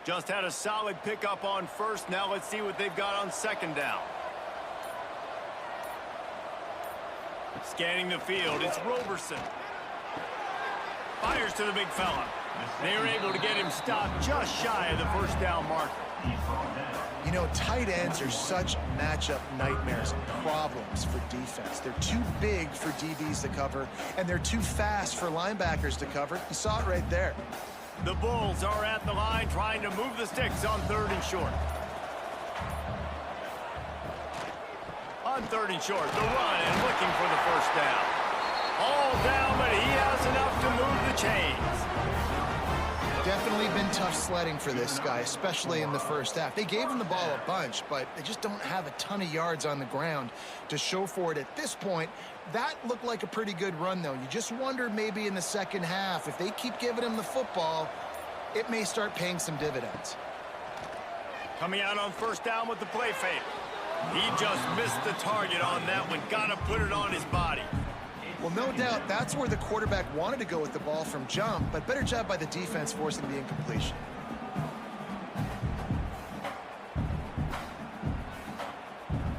Just had a solid pickup on first. Now let's see what they've got on 2nd down. Scanning the field, it's Roberson. Fires to the big fella. They're able to get him stopped just shy of the first down marker. You know, tight ends are such matchup nightmares and problems for defense. They're too big for DBs to cover, and they're too fast for linebackers to cover. You saw it right there. The Bulls are at the line trying to move the sticks on 3rd and short. On 3rd and short, the run and looking for the first down. All down, but he has enough to move the chains. Definitely been tough sledding for this guy, especially in the first half. They gave him the ball a bunch, but they just don't have a ton of yards on the ground to show for it at this point. That looked like a pretty good run, though. You just wonder maybe in the second half, if they keep giving him the football, it may start paying some dividends. Coming out on 1st down with the play fake. He just missed the target on that one. Gotta put it on his body. Well, no doubt that's where the quarterback wanted to go with the ball from jump, but better job by the defense forcing the incompletion.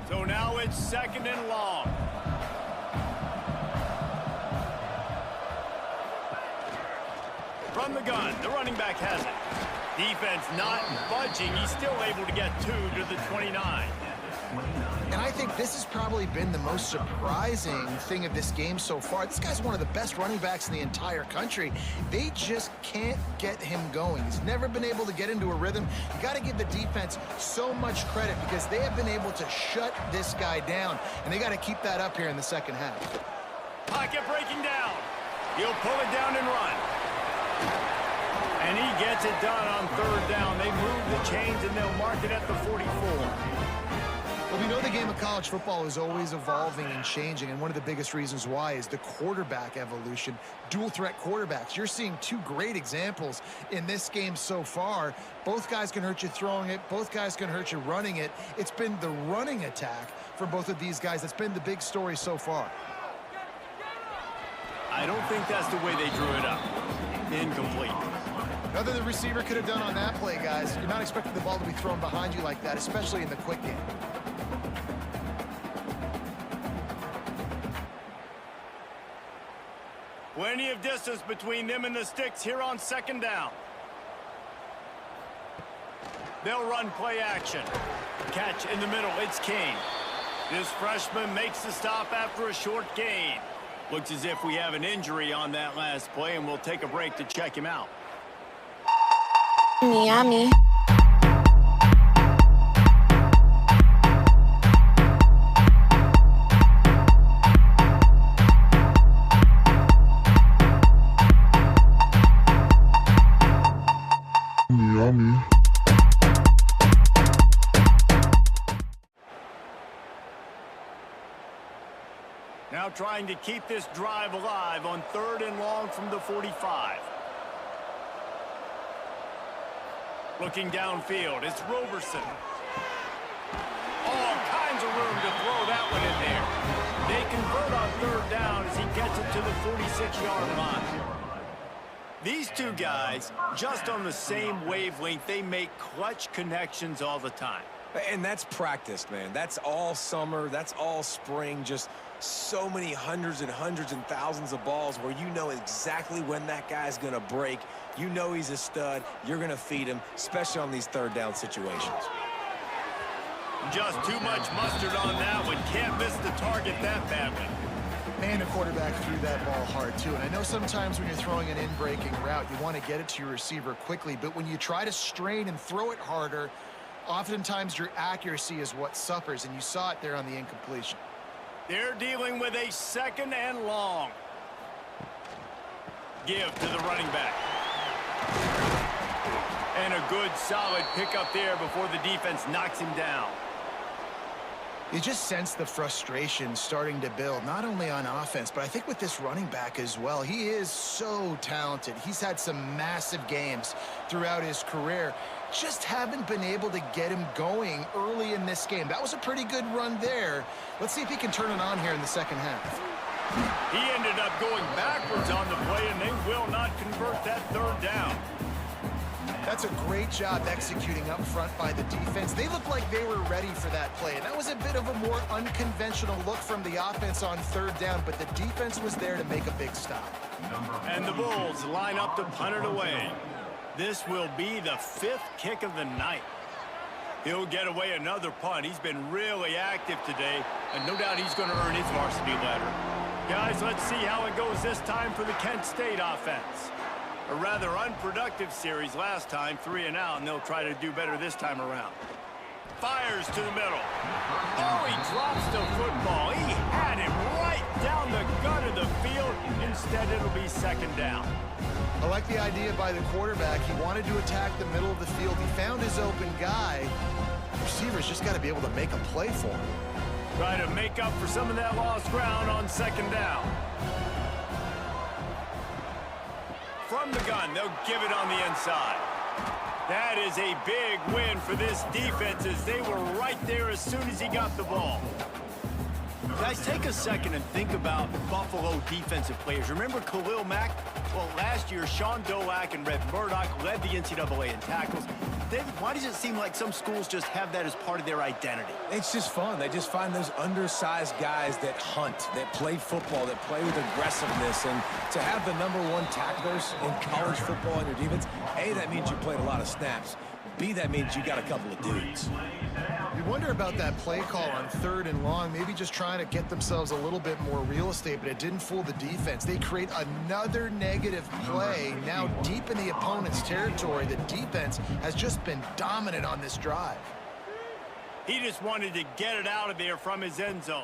So now it's 2nd and long. From the gun, the running back has it. Defense not budging. He's still able to get 2 to the 29. And I think this has probably been the most surprising thing of this game so far. This guy's one of the best running backs in the entire country. They just can't get him going. He's never been able to get into a rhythm. You got to give the defense so much credit because they have been able to shut this guy down, and they got to keep that up here in the second half. Pocket breaking down. He'll pull it down and run. And he gets it done on 3rd down. They move the chains, and they'll mark it at the 44. Well, we know the game of college football is always evolving and changing, and one of the biggest reasons why is the quarterback evolution. Dual threat quarterbacks. You're seeing 2 great examples in this game so far. Both guys can hurt you throwing it. Both guys can hurt you running it. It's been the running attack for both of these guys that's been the big story so far. I don't think that's the way they drew it up. Incomplete. Nothing the receiver could have done on that play, guys. You're not expecting the ball to be thrown behind you like that, especially in the quick game. Plenty of distance between them and the sticks here on 2nd down. They'll run play action. Catch in the middle, it's King. This freshman makes the stop after a short gain. Looks as if we have an injury on that last play, and we'll take a break to check him out. Miami. Now trying to keep this drive alive on 3rd and long from the 45. Looking downfield, it's Roberson. All kinds of room to throw that one in there. They convert on 3rd down as he gets it to the 46-yard line. These 2 guys, just on the same wavelength, they make clutch connections all the time. And that's practice, man. That's all summer. That's all spring. Just so many hundreds and thousands of balls where you know exactly when that guy's going to break. You know he's a stud. You're going to feed him, especially on these 3rd down situations. Just too much mustard on that one. Can't miss the target that badly. Man, the quarterback threw that ball hard, too. And I know sometimes when you're throwing an in-breaking route, you want to get it to your receiver quickly. But when you try to strain and throw it harder, oftentimes your accuracy is what suffers. And you saw it there on the incompletion. They're dealing with a 2nd and long. Give to the running back. And a good, solid pickup there before the defense knocks him down. You just sense the frustration starting to build, not only on offense, but I think with this running back as well. He is so talented. He's had some massive games throughout his career. Just haven't been able to get him going early in this game. That was a pretty good run there. Let's see if he can turn it on here in the second half. He ended up going backwards on the play, and they will not convert that third down. That's a great job executing up front by the defense. They looked like they were ready for that play. And that was a bit of a more unconventional look from the offense on third down, but the defense was there to make a big stop. And the Bulls line up to punt it away. This will be the 5th kick of the night. He'll get away another punt. He's been really active today, and no doubt he's going to earn his varsity letter. Guys, let's see how it goes this time for the Kent State offense. A rather unproductive series last time, 3 and out, and they'll try to do better this time around. Fires to the middle. Oh, he drops the football. He had him right down the gut of the field. Instead, it'll be second down. I like the idea by the quarterback. He wanted to attack the middle of the field. He found his open guy. The receiver's just got to be able to make a play for him. Try to make up for some of that lost ground on second down. From the gun, they'll give it on the inside. That is a big win for this defense as they were right there as soon as he got the ball. Guys, take a second and think about Buffalo defensive players. Remember Khalil Mack? Well, last year, Sean Dolak and Red Murdoch led the NCAA in tackles. David, why does it seem like some schools just have that as part of their identity? It's just fun. They just find those undersized guys that hunt, that play football, that play with aggressiveness. And to have the #1 tacklers in college football on your defense, A, that means you played a lot of snaps. B, that means you got a couple of dudes. You wonder about that play call on 3rd and long, maybe just trying to get themselves a little bit more real estate, but it didn't fool the defense. They create another negative play. Now deep in the opponent's territory, the defense has just been dominant on this drive. He just wanted to get it out of there from his end zone.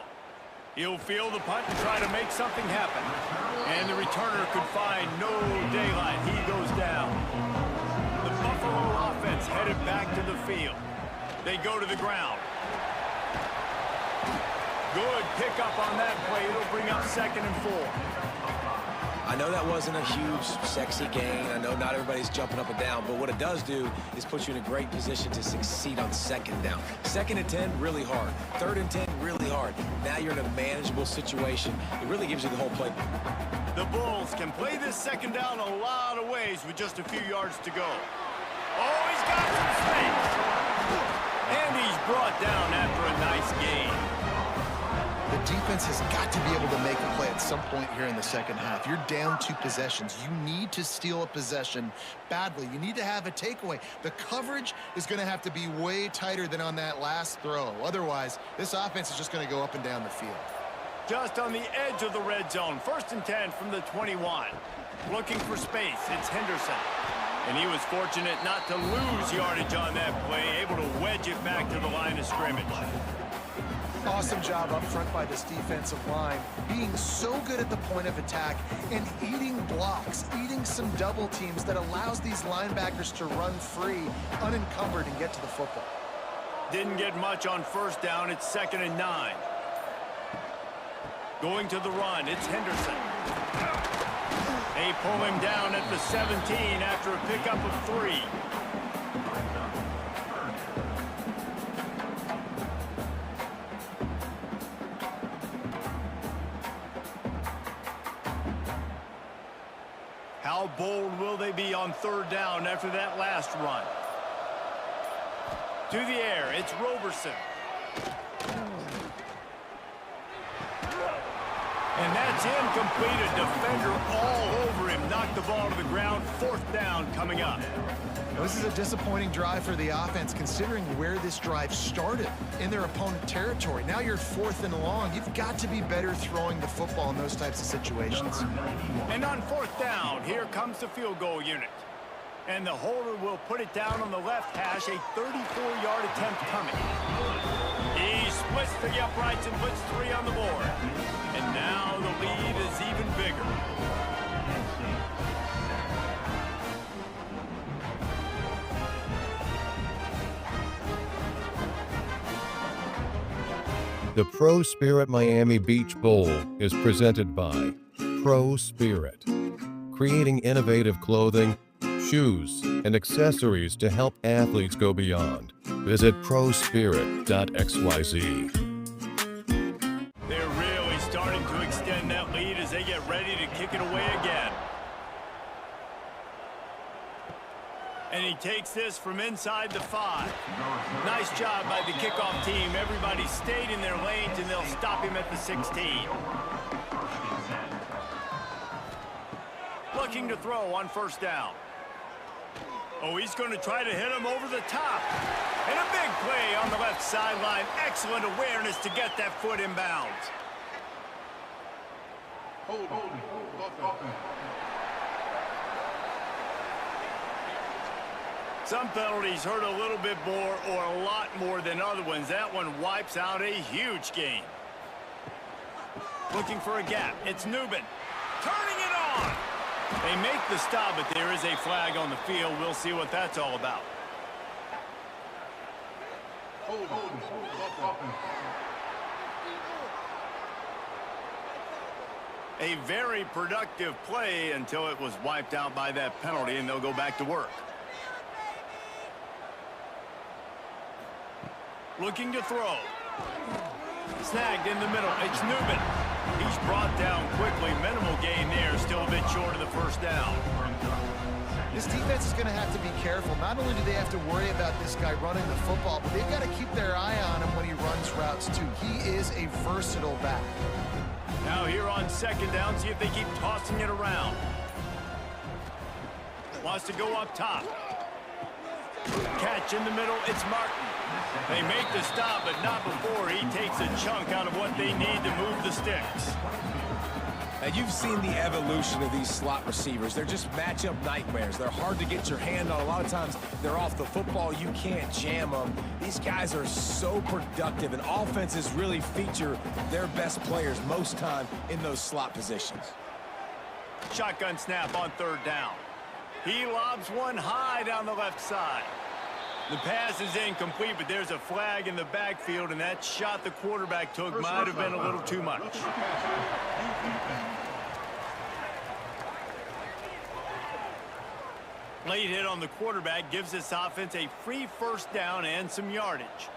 He'll field the punt and try to make something happen. And the returner could find no daylight. He goes down. The Buffalo offense headed back to the field. They go to the ground. Good pickup on that play. It'll bring up 2nd and 4. I know that wasn't a huge, sexy gain. I know not everybody's jumping up and down, but what it does do is put you in a great position to succeed on 2nd down. 2nd and 10, really hard. 3rd and 10, really hard. Now you're in a manageable situation. It really gives you the whole play. The Bulls can play this 2nd down a lot of ways with just a few yards to go. Oh, he's got some space. And he's brought down after a nice gain. The defense has got to be able to make a play at some point here in the second half. You're down 2 possessions. You need to steal a possession badly. You need to have a takeaway. The coverage is going to have to be way tighter than on that last throw. Otherwise, this offense is just going to go up and down the field. Just on the edge of the red zone. 1st and 10 from the 21. Looking for space. It's Henderson. And he was fortunate not to lose yardage on that play, able to wedge it back to the line of scrimmage. Awesome job up front by this defensive line, being so good at the point of attack and eating blocks, eating some double teams that allows these linebackers to run free, unencumbered, and get to the football. Didn't get much on 1st down. It's 2nd and 9. Going to the run. It's Henderson. They pull him down at the 17 after a pickup of 3. How bold will they be on 3rd down after that last run? To the air, it's Roberson. And that's incomplete. A defender all over him. Knocked the ball to the ground. 4th down coming up. This is a disappointing drive for the offense, considering where this drive started, in their opponent territory. Now you're 4th and long. You've got to be better throwing the football in those types of situations. And on 4th down, here comes the field goal unit. And the holder will put it down on the left hash. A 34-yard attempt coming. He splits the uprights and puts 3 on the board. And now the lead is even bigger. The ProSpirit Miami Beach Bowl is presented by ProSpirit, creating innovative clothing, shoes, and accessories to help athletes go beyond. Visit prospirit.xyz. They're really starting to extend that lead as they get ready to kick it away again. And he takes this from inside the 5. Nice job by the kickoff team. Everybody stayed in their lanes, and they'll stop him at the 16. Looking to throw on first down. Oh, he's going to try to hit him over the top. And a big play on the left sideline. Excellent awareness to get that foot in bounds. Some penalties hurt a little bit more or a lot more than other ones. That one wipes out a huge game. Looking for a gap. It's Newman. Turning it on. They make the stop, but there is a flag on the field. We'll see what that's all about. A very productive play until it was wiped out by that penalty, and they'll go back to work. Looking to throw. Snagged in the middle. It's Newman. He's brought down quickly. Minimal gain there. Still a bit short of the first down. This defense is going to have to be careful. Not only do they have to worry about this guy running the football, but they've got to keep their eye on him when he runs routes too. He is a versatile back. Now here on second down, see if they keep tossing it around. Wants to go up top. Catch in the middle. It's Martin. They make the stop, but not before he takes a chunk out of what they need to move the sticks. And you've seen the evolution of these slot receivers. They're just matchup nightmares. They're hard to get your hand on. A lot of times, they're off the football. You can't jam them. These guys are so productive, and offenses really feature their best players most time in those slot positions. Shotgun snap on third down. He lobs one high down the left side. The pass is incomplete, but there's a flag in the backfield, and that shot the quarterback took might have been a little too much. Late hit on the quarterback gives this offense a free first down and some yardage.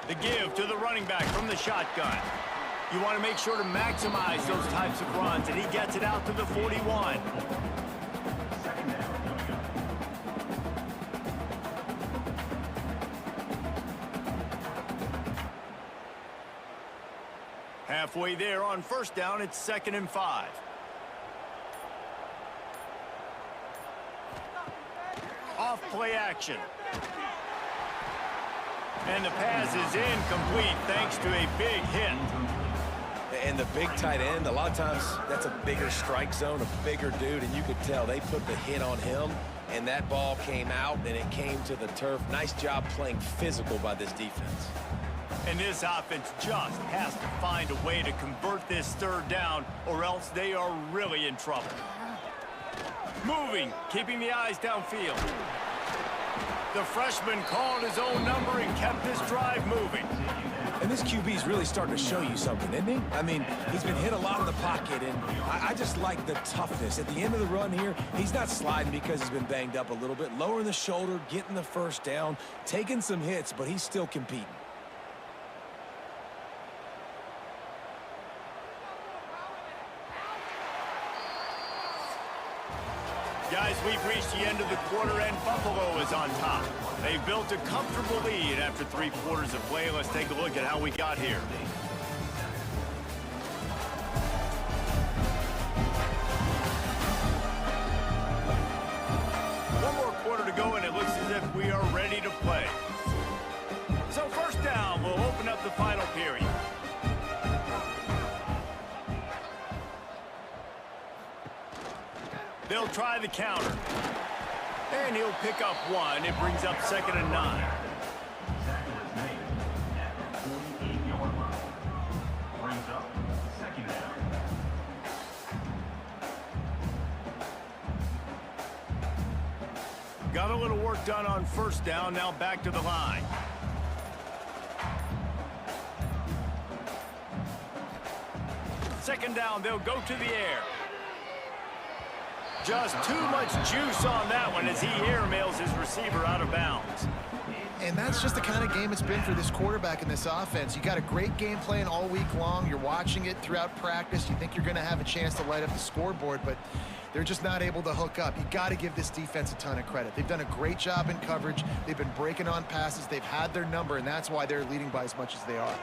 The give to the running back from the shotgun. You want to make sure to maximize those types of runs, and he gets it out to the 41. Halfway there on first down, it's 2nd and 5. Off play action. And the pass is incomplete thanks to a big hit. And the big tight end, a lot of times that's a bigger strike zone, a bigger dude, and you could tell they put the hit on him, and that ball came out, and it came to the turf. Nice job playing physical by this defense. And this offense just has to find a way to convert this third down, or else they are really in trouble. Moving, keeping the eyes downfield. The freshman called his own number and kept this drive moving. And this QB's really starting to show you something, isn't he? I mean, he's been hit a lot in the pocket, and I just like the toughness. At the end of the run here, he's not sliding because he's been banged up a little bit. Lowering the shoulder, getting the first down, taking some hits, but he's still competing. Guys, we've reached the end of the quarter, and Buffalo is on top. They've built a comfortable lead after 3 quarters of play. Let's take a look at how we got here. One more quarter to go, and it looks as if we are ready to play. So first down, we'll open up the final period. They'll try the counter. And he'll pick up 1. It brings up 2nd and 9. Got a little work done on first down. Now back to the line. Second down, they'll go to the air. Just too much juice on that one as he airmails his receiver out of bounds. And that's just the kind of game it's been for this quarterback in this offense. You got a great game plan all week long. You're watching it throughout practice. You think you're going to have a chance to light up the scoreboard, but they're just not able to hook up. You got to give this defense a ton of credit. They've done a great job in coverage. They've been breaking on passes. They've had their number, and that's why they're leading by as much as they are.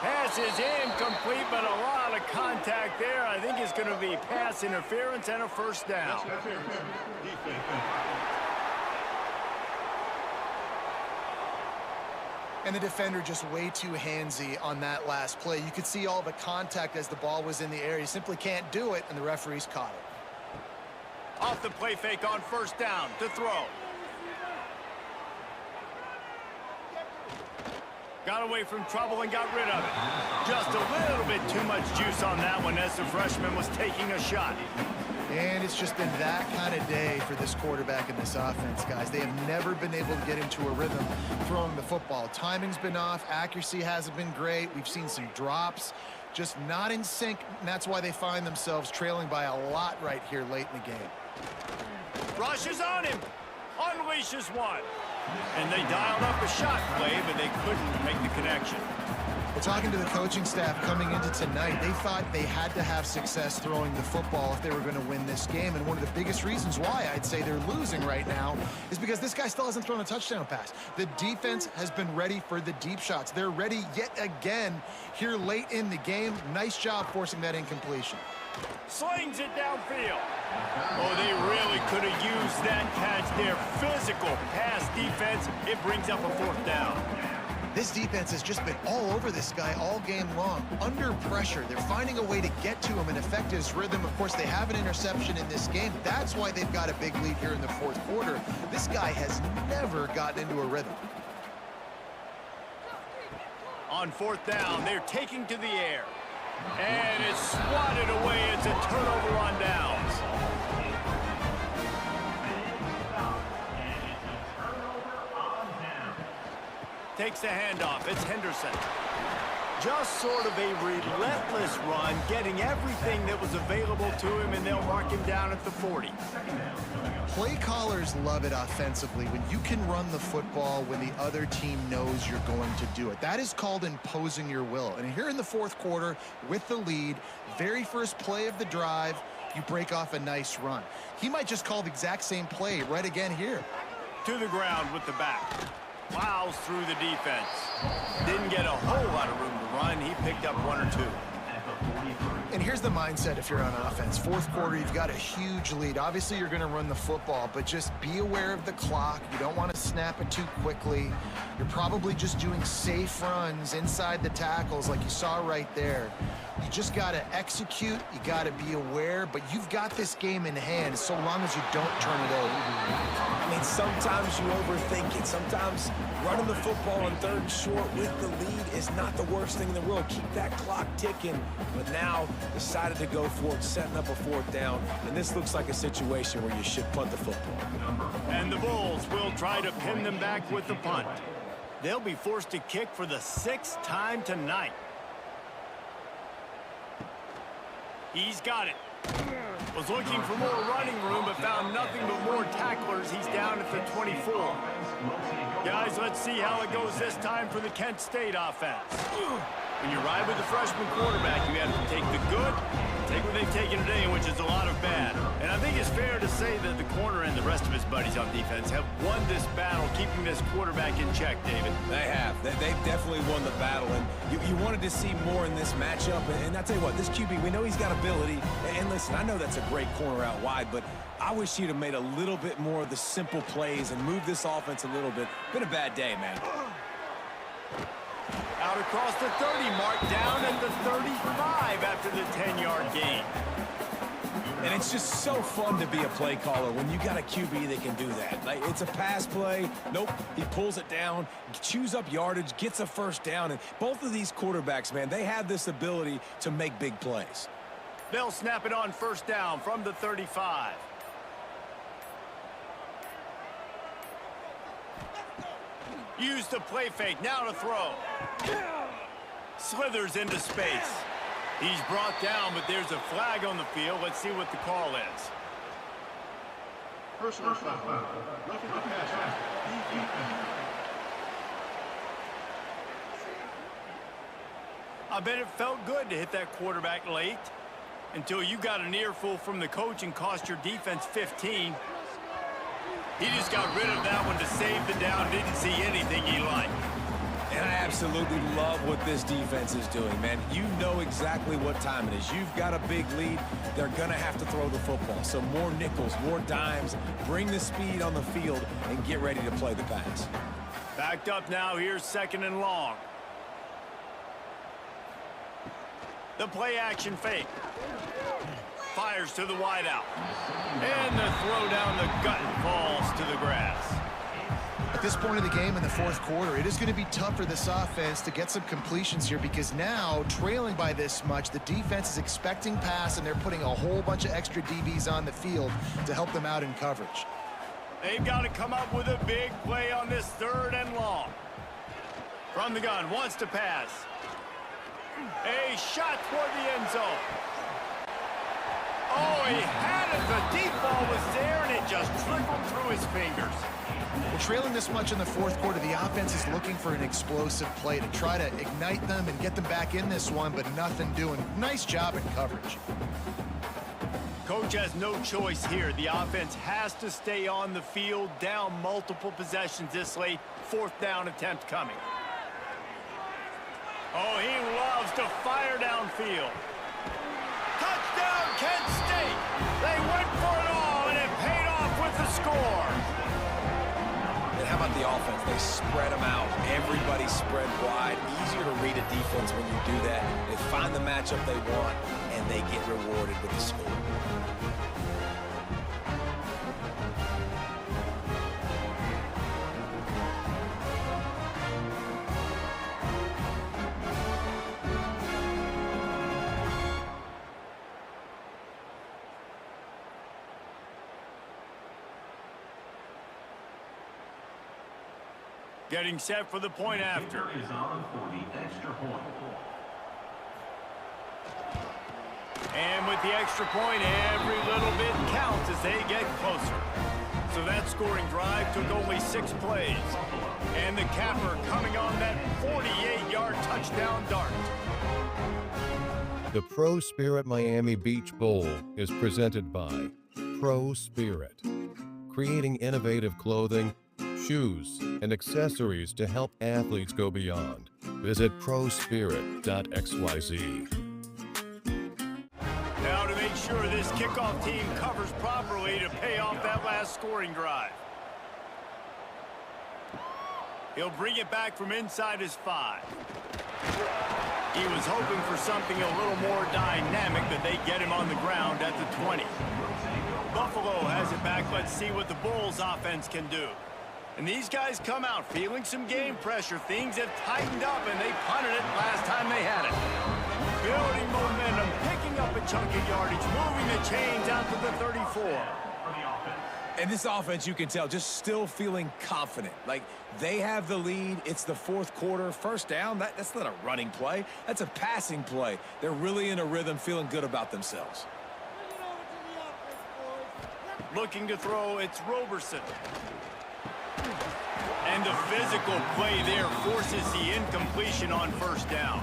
Pass is incomplete, but a lot of contact there. I think it's going to be pass interference and a first down. And the defender just way too handsy on that last play. You could see all the contact as the ball was in the air. You simply can't do it, and the referees caught it. Off the play fake on first down to throw. Got away from trouble and got rid of it. Just a little bit too much juice on that one as the freshman was taking a shot. And it's just been that kind of day for this quarterback in this offense, guys. They have never been able to get into a rhythm throwing the football. Timing's been off. Accuracy hasn't been great. We've seen some drops. Just not in sync, and that's why they find themselves trailing by a lot right here late in the game. Rushes on him. Unleashes one. And they dialed up a shot play, but they couldn't make the connection. Well, talking to the coaching staff coming into tonight, they thought they had to have success throwing the football if they were going to win this game. And one of the biggest reasons why I'd say they're losing right now is because this guy still hasn't thrown a touchdown pass. The defense has been ready for the deep shots. They're ready yet again here late in the game. Nice job forcing that incompletion. Slings it downfield. Oh, they really could have used that catch there. Physical pass defense. It brings up a fourth down. This defense has just been all over this guy all game long. Under pressure, they're finding a way to get to him and affect his rhythm. Of course, they have an interception in this game. That's why they've got a big lead here in the fourth quarter. This guy has never gotten into a rhythm. On fourth down, they're taking to the air. And it's swatted away. It's a turnover on downs. Takes the handoff. It's Henderson. Just sort of a relentless run, getting everything that was available to him, and they'll mark him down at the 40. Play callers love it offensively when you can run the football when the other team knows you're going to do it. That is called imposing your will. And here in the fourth quarter with the lead, very first play of the drive, you break off a nice run. He might just call the exact same play right again here. To the ground with the back. Plows through the defense. Didn't get a whole lot of room to run. He picked up one or two. And here's the mindset if you're on offense. Fourth quarter, you've got a huge lead. Obviously, you're going to run the football, but just be aware of the clock. You don't want to snap it too quickly. You're probably just doing safe runs inside the tackles like you saw right there. You just got to execute. You got to be aware, but you've got this game in hand so long as you don't turn it over. I mean, sometimes you overthink it. Sometimes running the football on third and short with the lead is not the worst thing in the world. Keep that clock ticking. But now decided to go for it, setting up a fourth down. And this looks like a situation where you should punt the football. And the Bulls will try to pin them back with the punt. They'll be forced to kick for the 6th time tonight. He's got it. Was looking for more running room, but found nothing but more tacklers. He's down at the 24. Guys, let's see how it goes this time for the Kent State offense. When you ride with the freshman quarterback, you have to take the good, take what they've taken today, which is a lot of bad. And I think it's fair to say that the corner and the rest of his buddies on defense have won this battle, keeping this quarterback in check, David. They have. They've definitely won the battle, and you wanted to see more in this matchup. And I tell you what, this QB, we know he's got ability. And listen, I know that's a great corner out wide, but I wish he'd have made a little bit more of the simple plays and moved this offense a little bit. Been a bad day, man. Out across the 30 mark, down at the 35 after the 10-yard gain. And it's just so fun to be a play caller when you got a QB that can do that. Like, it's a pass play. Nope, he pulls it down, chews up yardage, gets a first down. And both of these quarterbacks, man, they have this ability to make big plays. They'll snap it on first down from the 35. Use the play fake, now to throw. slithers into space. He's brought down, but there's a flag on the field. Let's see what the call is. Personal foul. Roughing the passer. I bet it felt good to hit that quarterback late until you got an earful from the coach and cost your defense 15. He just got rid of that one to save the down. Didn't see anything he liked. And I absolutely love what this defense is doing, man. You know exactly what time it is. You've got a big lead. They're going to have to throw the football. So more nickels, more dimes. Bring the speed on the field and get ready to play the pass. Backed up now. Here's 2nd and long. The play action fake. Fires to the wideout. And the throw down the gut falls to the grass. At this point of the game in the 4th quarter, it is going to be tough for this offense to get some completions here because now, trailing by this much, the defense is expecting pass and they're putting a whole bunch of extra DBs on the field to help them out in coverage. They've got to come up with a big play on this 3rd and long. From the gun, wants to pass. A shot toward the end zone. Oh, he had it. The deep ball was there, and it just trickled through his fingers. Well, trailing this much in the 4th quarter, the offense is looking for an explosive play to try to ignite them and get them back in this one, but nothing doing. Nice job in coverage. Coach has no choice here. The offense has to stay on the field, down multiple possessions this late. 4th down attempt coming. Oh, he loves to fire downfield. Touchdown, Kent State! They went for it all, and it paid off with the score. And how about the offense? They spread them out. Everybody spread wide. Easier to read a defense when you do that. They find the matchup they want, and they get rewarded with the score. Getting set for the point after. Is on for the extra point. And with the extra point, every little bit counts as they get closer. So that scoring drive took only 6 plays. And the capper coming on that 48-yard touchdown dart. The ProSpirit Miami Beach Bowl is presented by ProSpirit, creating innovative clothing, shoes, and accessories to help athletes go beyond. Visit prospirit.xyz. Now to make sure this kickoff team covers properly to pay off that last scoring drive. He'll bring it back from inside his 5. He was hoping for something a little more dynamic, but they get him on the ground at the 20. Buffalo has it back. Let's see what the Bulls offense can do. And these guys come out feeling some game pressure. Things have tightened up, and they punted it last time they had it. Building momentum, picking up a chunk of yardage, moving the chains out to the 34. And this offense, you can tell, just still feeling confident. Like, they have the lead. It's the 4th quarter. 1st down, that's not a running play. That's a passing play. They're really in a rhythm, feeling good about themselves. Looking to throw, it's Roberson. And the physical play there forces the incompletion on 1st down.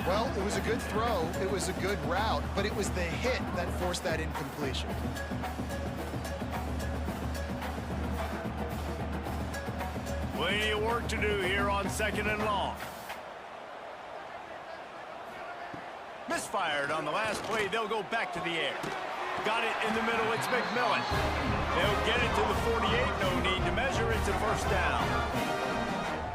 Well, it was a good throw. It was a good route, but it was the hit that forced that incompletion. Plenty of work to do here on 2nd and long. Misfired on the last play. They'll go back to the air. Got it in the middle. It's McMillan. They'll get it to the 48. No need to measure. It's a 1st down.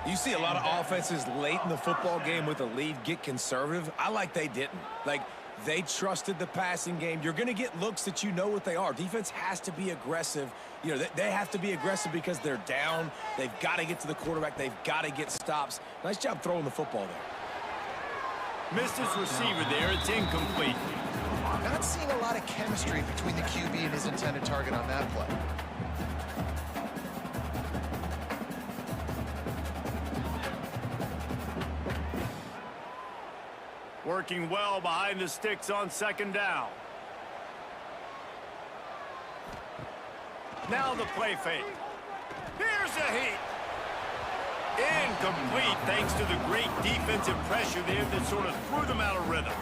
You see a lot of offenses late in the football game with a lead get conservative. I like they didn't. Like, they trusted the passing game. You're going to get looks that you know what they are. Defense has to be aggressive. You know, they have to be aggressive because they're down. They've got to get to the quarterback. They've got to get stops. Nice job throwing the football there. Missed his receiver there. It's incomplete. Not seeing a lot of chemistry between the QB and his intended target on that play. Working well behind the sticks on second down. Now the play fake. Here's a heat. Incomplete thanks to the great defensive pressure there that sort of threw them out of rhythm.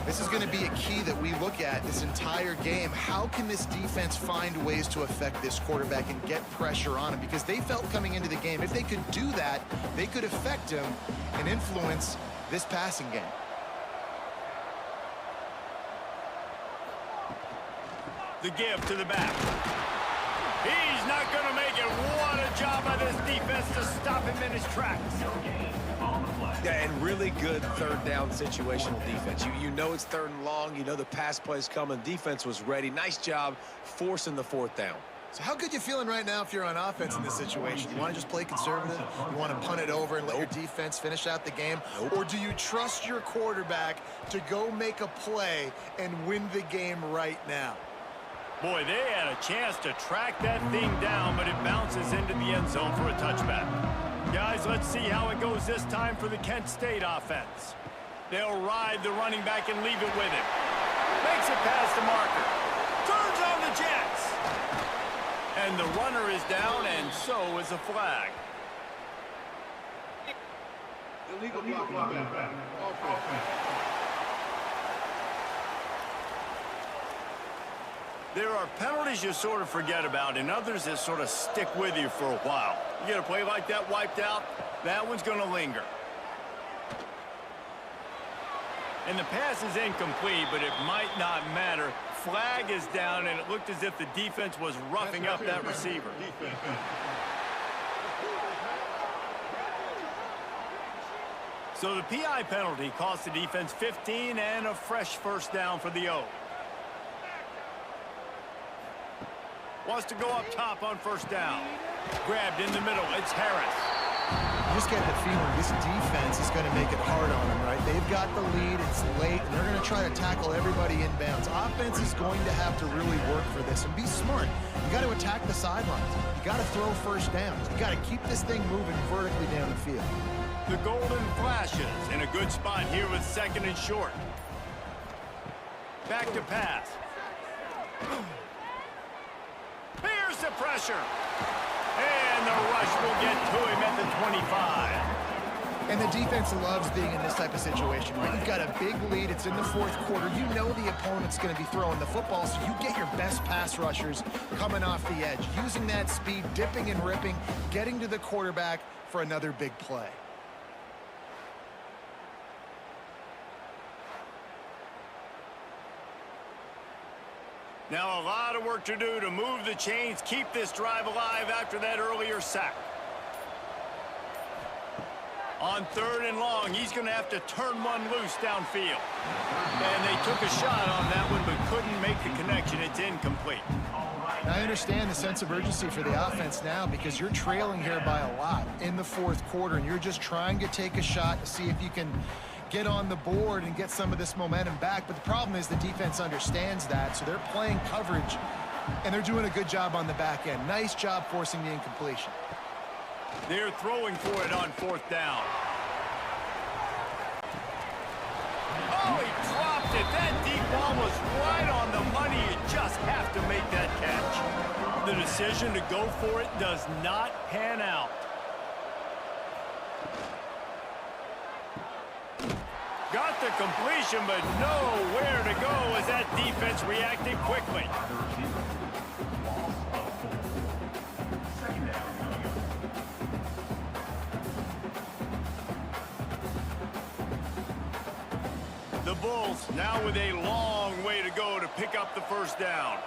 This is going to be a key that we look at this entire game. How can this defense find ways to affect this quarterback and get pressure on him? Because they felt coming into the game, if they could do that, they could affect him and influence this passing game. The give to the back. He's not going to make it. What a job by this defense to stop him in his tracks. Yeah, and really good third down situational defense. You know it's third and long. You know the pass play's coming. Defense was ready. Nice job forcing the fourth down. So how good you feeling right now if you're on offense in this situation? You want to just play conservative? You want to punt it over and let your defense finish out the game? Or do you trust your quarterback to go make a play and win the game right now? Boy, they had a chance to track that thing down, but it bounces into the end zone for a touchback. Guys, let's see how it goes this time for the Kent State offense. They'll ride the running back and leave it with him. Makes it past the marker. Turns on the Jets. And the runner is down, and so is a flag. Illegal block back. There are penalties you sort of forget about and others that sort of stick with you for a while. You get a play like that wiped out, that one's going to linger. And the pass is incomplete, but it might not matter. Flag is down, and it looked as if the defense was roughing up that receiver. So the PI penalty cost the defense 15 and a fresh first down for the O. Wants to go up top on first down. Grabbed in the middle. It's Harris. You just get the feeling this defense is going to make it hard on them, right? They've got the lead. It's late, and they're going to try to tackle everybody inbounds. Offense is going to have to really work for this and be smart. You got to attack the sidelines. You got to throw first downs. You got to keep this thing moving vertically down the field. The golden flashes in a good spot here with second and short. Back to pass. Here's the pressure. And the rush will get to him at the 25. And the defense loves being in this type of situation, right? You've got a big lead. It's in the fourth quarter. You know the opponent's going to be throwing the football, so you get your best pass rushers coming off the edge, using that speed, dipping and ripping, getting to the quarterback for another big play. Now a lot of work to do to move the chains, keep this drive alive after that earlier sack. On third and long, he's going to have to turn one loose downfield. And they took a shot on that one but couldn't make the connection. It's incomplete. Now, I understand the sense of urgency for the offense now because you're trailing here by a lot in the fourth quarter, and you're just trying to take a shot to see if you can get on the board and get some of this momentum back. But the problem is the defense understands that, so they're playing coverage, and they're doing a good job on the back end. Nice job forcing the incompletion. They're throwing for it on fourth down. Oh, he dropped it. That deep ball was right on the money. You just have to make that catch. The decision to go for it does not pan out. Got the completion, but nowhere to go as that defense reacted quickly. The Bulls now with a long way to go to pick up the first down.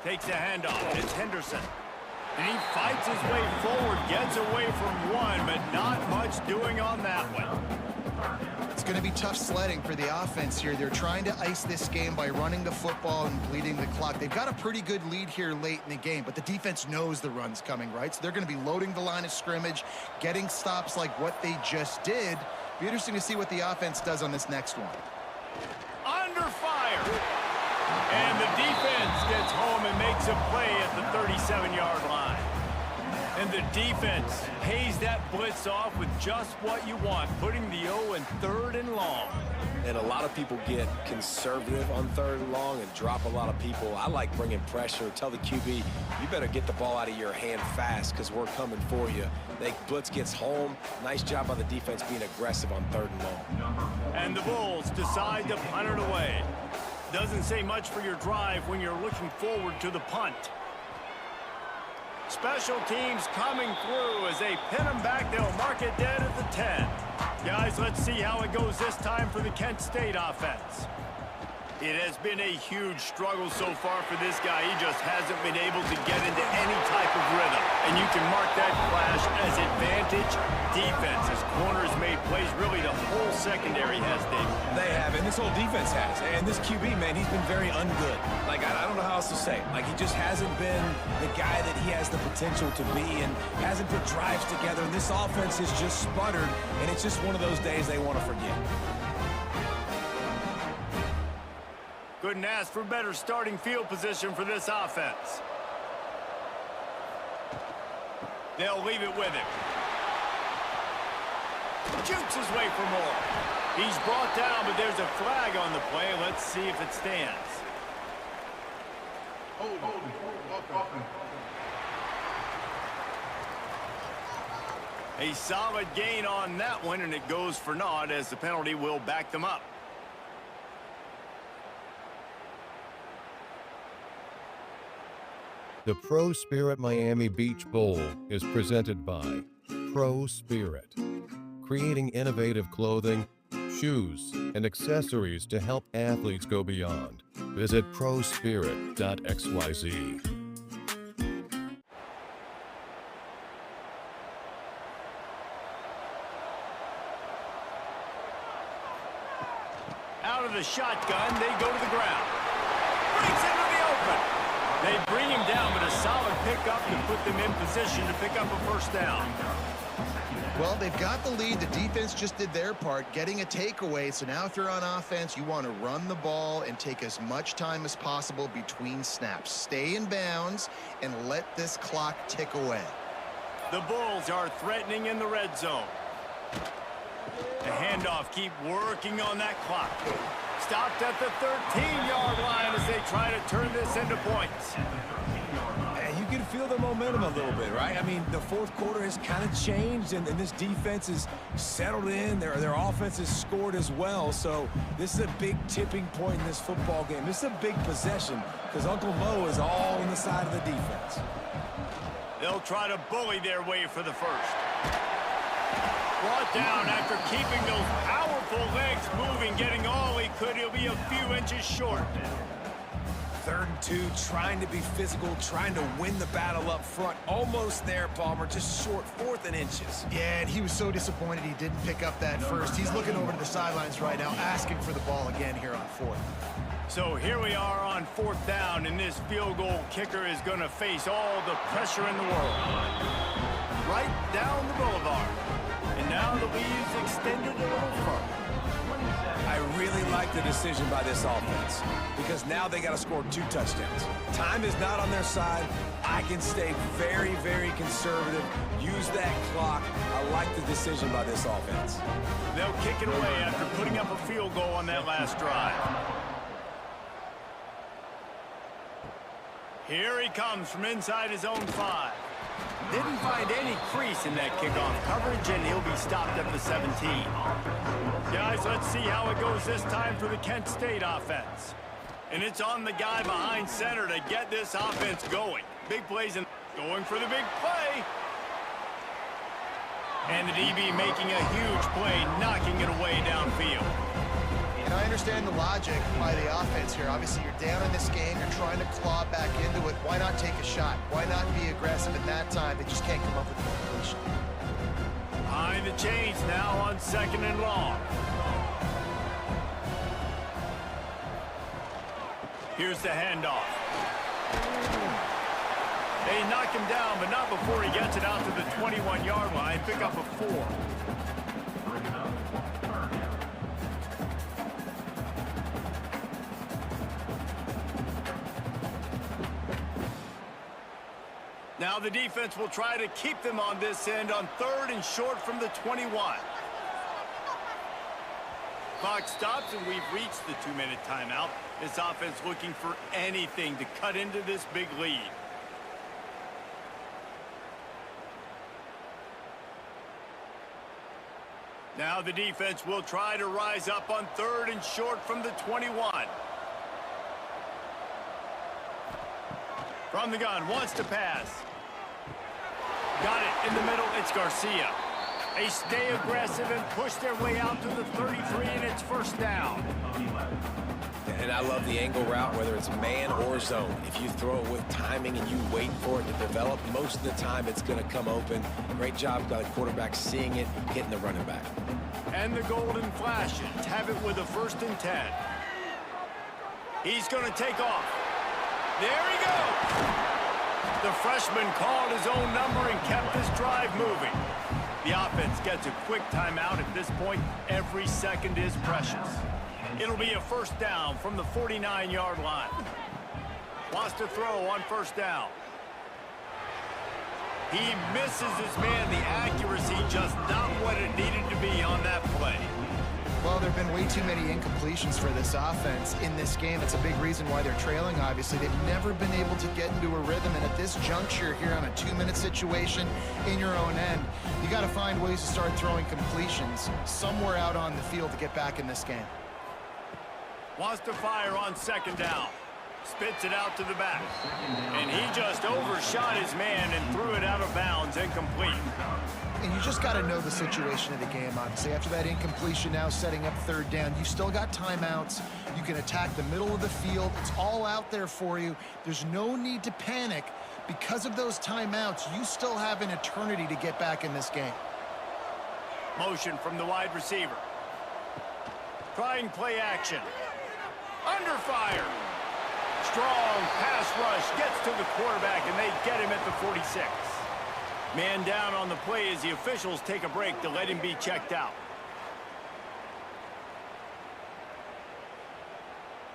Takes a handoff. It's Henderson. And he fights his way forward, gets away from one, but not much doing on that one. It's going to be tough sledding for the offense here. They're trying to ice this game by running the football and bleeding the clock. They've got a pretty good lead here late in the game, but the defense knows the run's coming, right? So they're going to be loading the line of scrimmage, getting stops like what they just did. Be interesting to see what the offense does on this next one. Under fire. And the defense gets home and makes a play at the 37-yard line. And the defense pays that blitz off with just what you want, putting the O in 3rd and long. And a lot of people get conservative on 3rd and long and drop a lot of people. I like bringing pressure. Tell the QB, you better get the ball out of your hand fast because we're coming for you. Blitz gets home. Nice job by the defense being aggressive on 3rd and long. And the Bulls decide to punt it away. Doesn't say much for your drive when you're looking forward to the punt. Special teams coming through as they pin them back. They'll mark it dead at the 10. Guys, let's see how it goes this time for the Kent State offense. It has been a huge struggle so far for this guy. He just hasn't been able to get into any type of rhythm. And you can mark that flash as advantage defense. As corners made plays, really the whole secondary has, David. They have, and this whole defense has. And this QB, man, he's been very ungood. Like, I don't know how else to say it. Like, he just hasn't been the guy that he has the potential to be and hasn't put drives together. And this offense has just sputtered, and it's just one of those days they want to forget. Couldn't ask for better starting field position for this offense. They'll leave it with him. Jukes his way for more. He's brought down, but there's a flag on the play. Let's see if it stands. A solid gain on that one, and it goes for naught as the penalty will back them up. The ProSpirit Miami Beach Bowl is presented by ProSpirit, creating innovative clothing, shoes, and accessories to help athletes go beyond. Visit prospirit.xyz. Out of the shotgun, they go to the ground. Breaks into the open. They bring him down, but a solid pickup to put them in position to pick up a first down. Well, they've got the lead. The defense just did their part, getting a takeaway. So now if you're on offense, you want to run the ball and take as much time as possible between snaps. Stay in bounds and let this clock tick away. The Bulls are threatening in the red zone. The handoff, keep working on that clock. Stopped at the 13-yard line as they try to turn this into points. And you can feel the momentum a little bit, right? I mean, the fourth quarter has kind of changed, and this defense is settled in. Their offense has scored as well. So this is a big tipping point in this football game. This is a big possession because Uncle Mo is all on the side of the defense. They'll try to bully their way for the first. Brought down after keeping those powerful legs moving, getting all he could. He'll be a few inches short. 3rd and 2, trying to be physical, trying to win the battle up front. Almost there, Palmer, just short, 4th and inches. Yeah, and he was so disappointed he didn't pick up that first. He's looking over to the sidelines right now, asking for the ball again here on 4th. So here we are on 4th down, and this field goal kicker is going to face all the pressure in the world. Right down the boulevard. And now the lead's extended a little further. I really like the decision by this offense because now they got to score 2 touchdowns. Time is not on their side. I can stay very, very conservative. Use that clock. I like the decision by this offense. They'll kick it away after putting up a field goal on that last drive. Here he comes from inside his own 5. Didn't find any crease in that kickoff coverage, and he'll be stopped at the 17. Guys, let's see how it goes this time for the Kent State offense. And it's on the guy behind center to get this offense going. Big plays and going for the big play. And the DB making a huge play, knocking it away downfield. And I understand the logic by the offense here. Obviously, you're down in this game. You're trying to claw back into it. Why not take a shot? Why not be aggressive at that time? They just can't come up with the completion. Behind the chains now on 2nd and long. Here's the handoff. They knock him down, but not before he gets it out to the 21-yard line. Pick up a 4. Now the defense will try to keep them on this end on 3rd and short from the 21. Clock stops, and we've reached the 2-minute timeout. This offense looking for anything to cut into this big lead. Now the defense will try to rise up on 3rd and short from the 21. From the gun, wants to pass. Got it in the middle, it's Garcia. They stay aggressive and push their way out to the 33, and it's 1st down. And I love the angle route, whether it's man or zone. If you throw it with timing and you wait for it to develop, most of the time it's going to come open. Great job by the quarterback seeing it, hitting the running back. And the golden flashes have it with a 1st and 10. He's going to take off. There he goes. The freshman called his own number and kept this drive moving. The offense gets a quick timeout. At this point, every second is precious. It'll be a 1st down from the 49-yard line. Wants to throw on 1st down. He misses his man. The accuracy just not what it needed to be on that play. Well, there have been way too many incompletions for this offense in this game. It's a big reason why they're trailing, obviously. They've never been able to get into a rhythm, and at this juncture here on a 2-minute situation in your own end, you got to find ways to start throwing completions somewhere out on the field to get back in this game. Wants to fire on 2nd down. Spits it out to the back. And he just overshot his man and threw it out of bounds, incomplete. And you just got to know the situation of the game, obviously. After that incompletion, now setting up 3rd down, you've still got timeouts. You can attack the middle of the field. It's all out there for you. There's no need to panic. Because of those timeouts, you still have an eternity to get back in this game. Motion from the wide receiver. Trying play action. Under fire. Strong pass rush gets to the quarterback, and they get him at the 46. Man down on the play as the officials take a break to let him be checked out.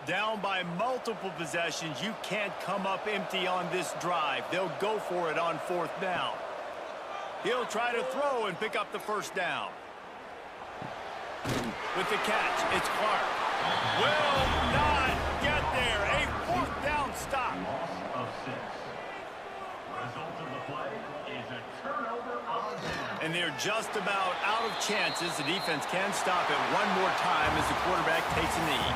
Down by multiple possessions, you can't come up empty on this drive. They'll go for it on 4th down. He'll try to throw and pick up the 1st down. With the catch, it's Clark. Will not get there. A 4th down stop. Loss of 6. Result of the play is a turnover on down. And they're just about out of chances. The defense can stop it one more time as the quarterback takes a knee.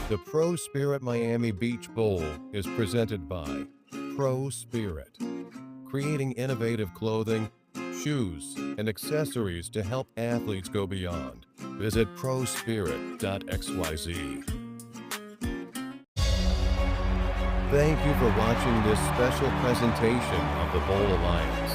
The Pro Spirit Miami Beach Bowl is presented by ProSpirit, creating innovative clothing, shoes, and accessories to help athletes go beyond. Visit prospirit.xyz. Thank you for watching this special presentation of the Bowl Alliance.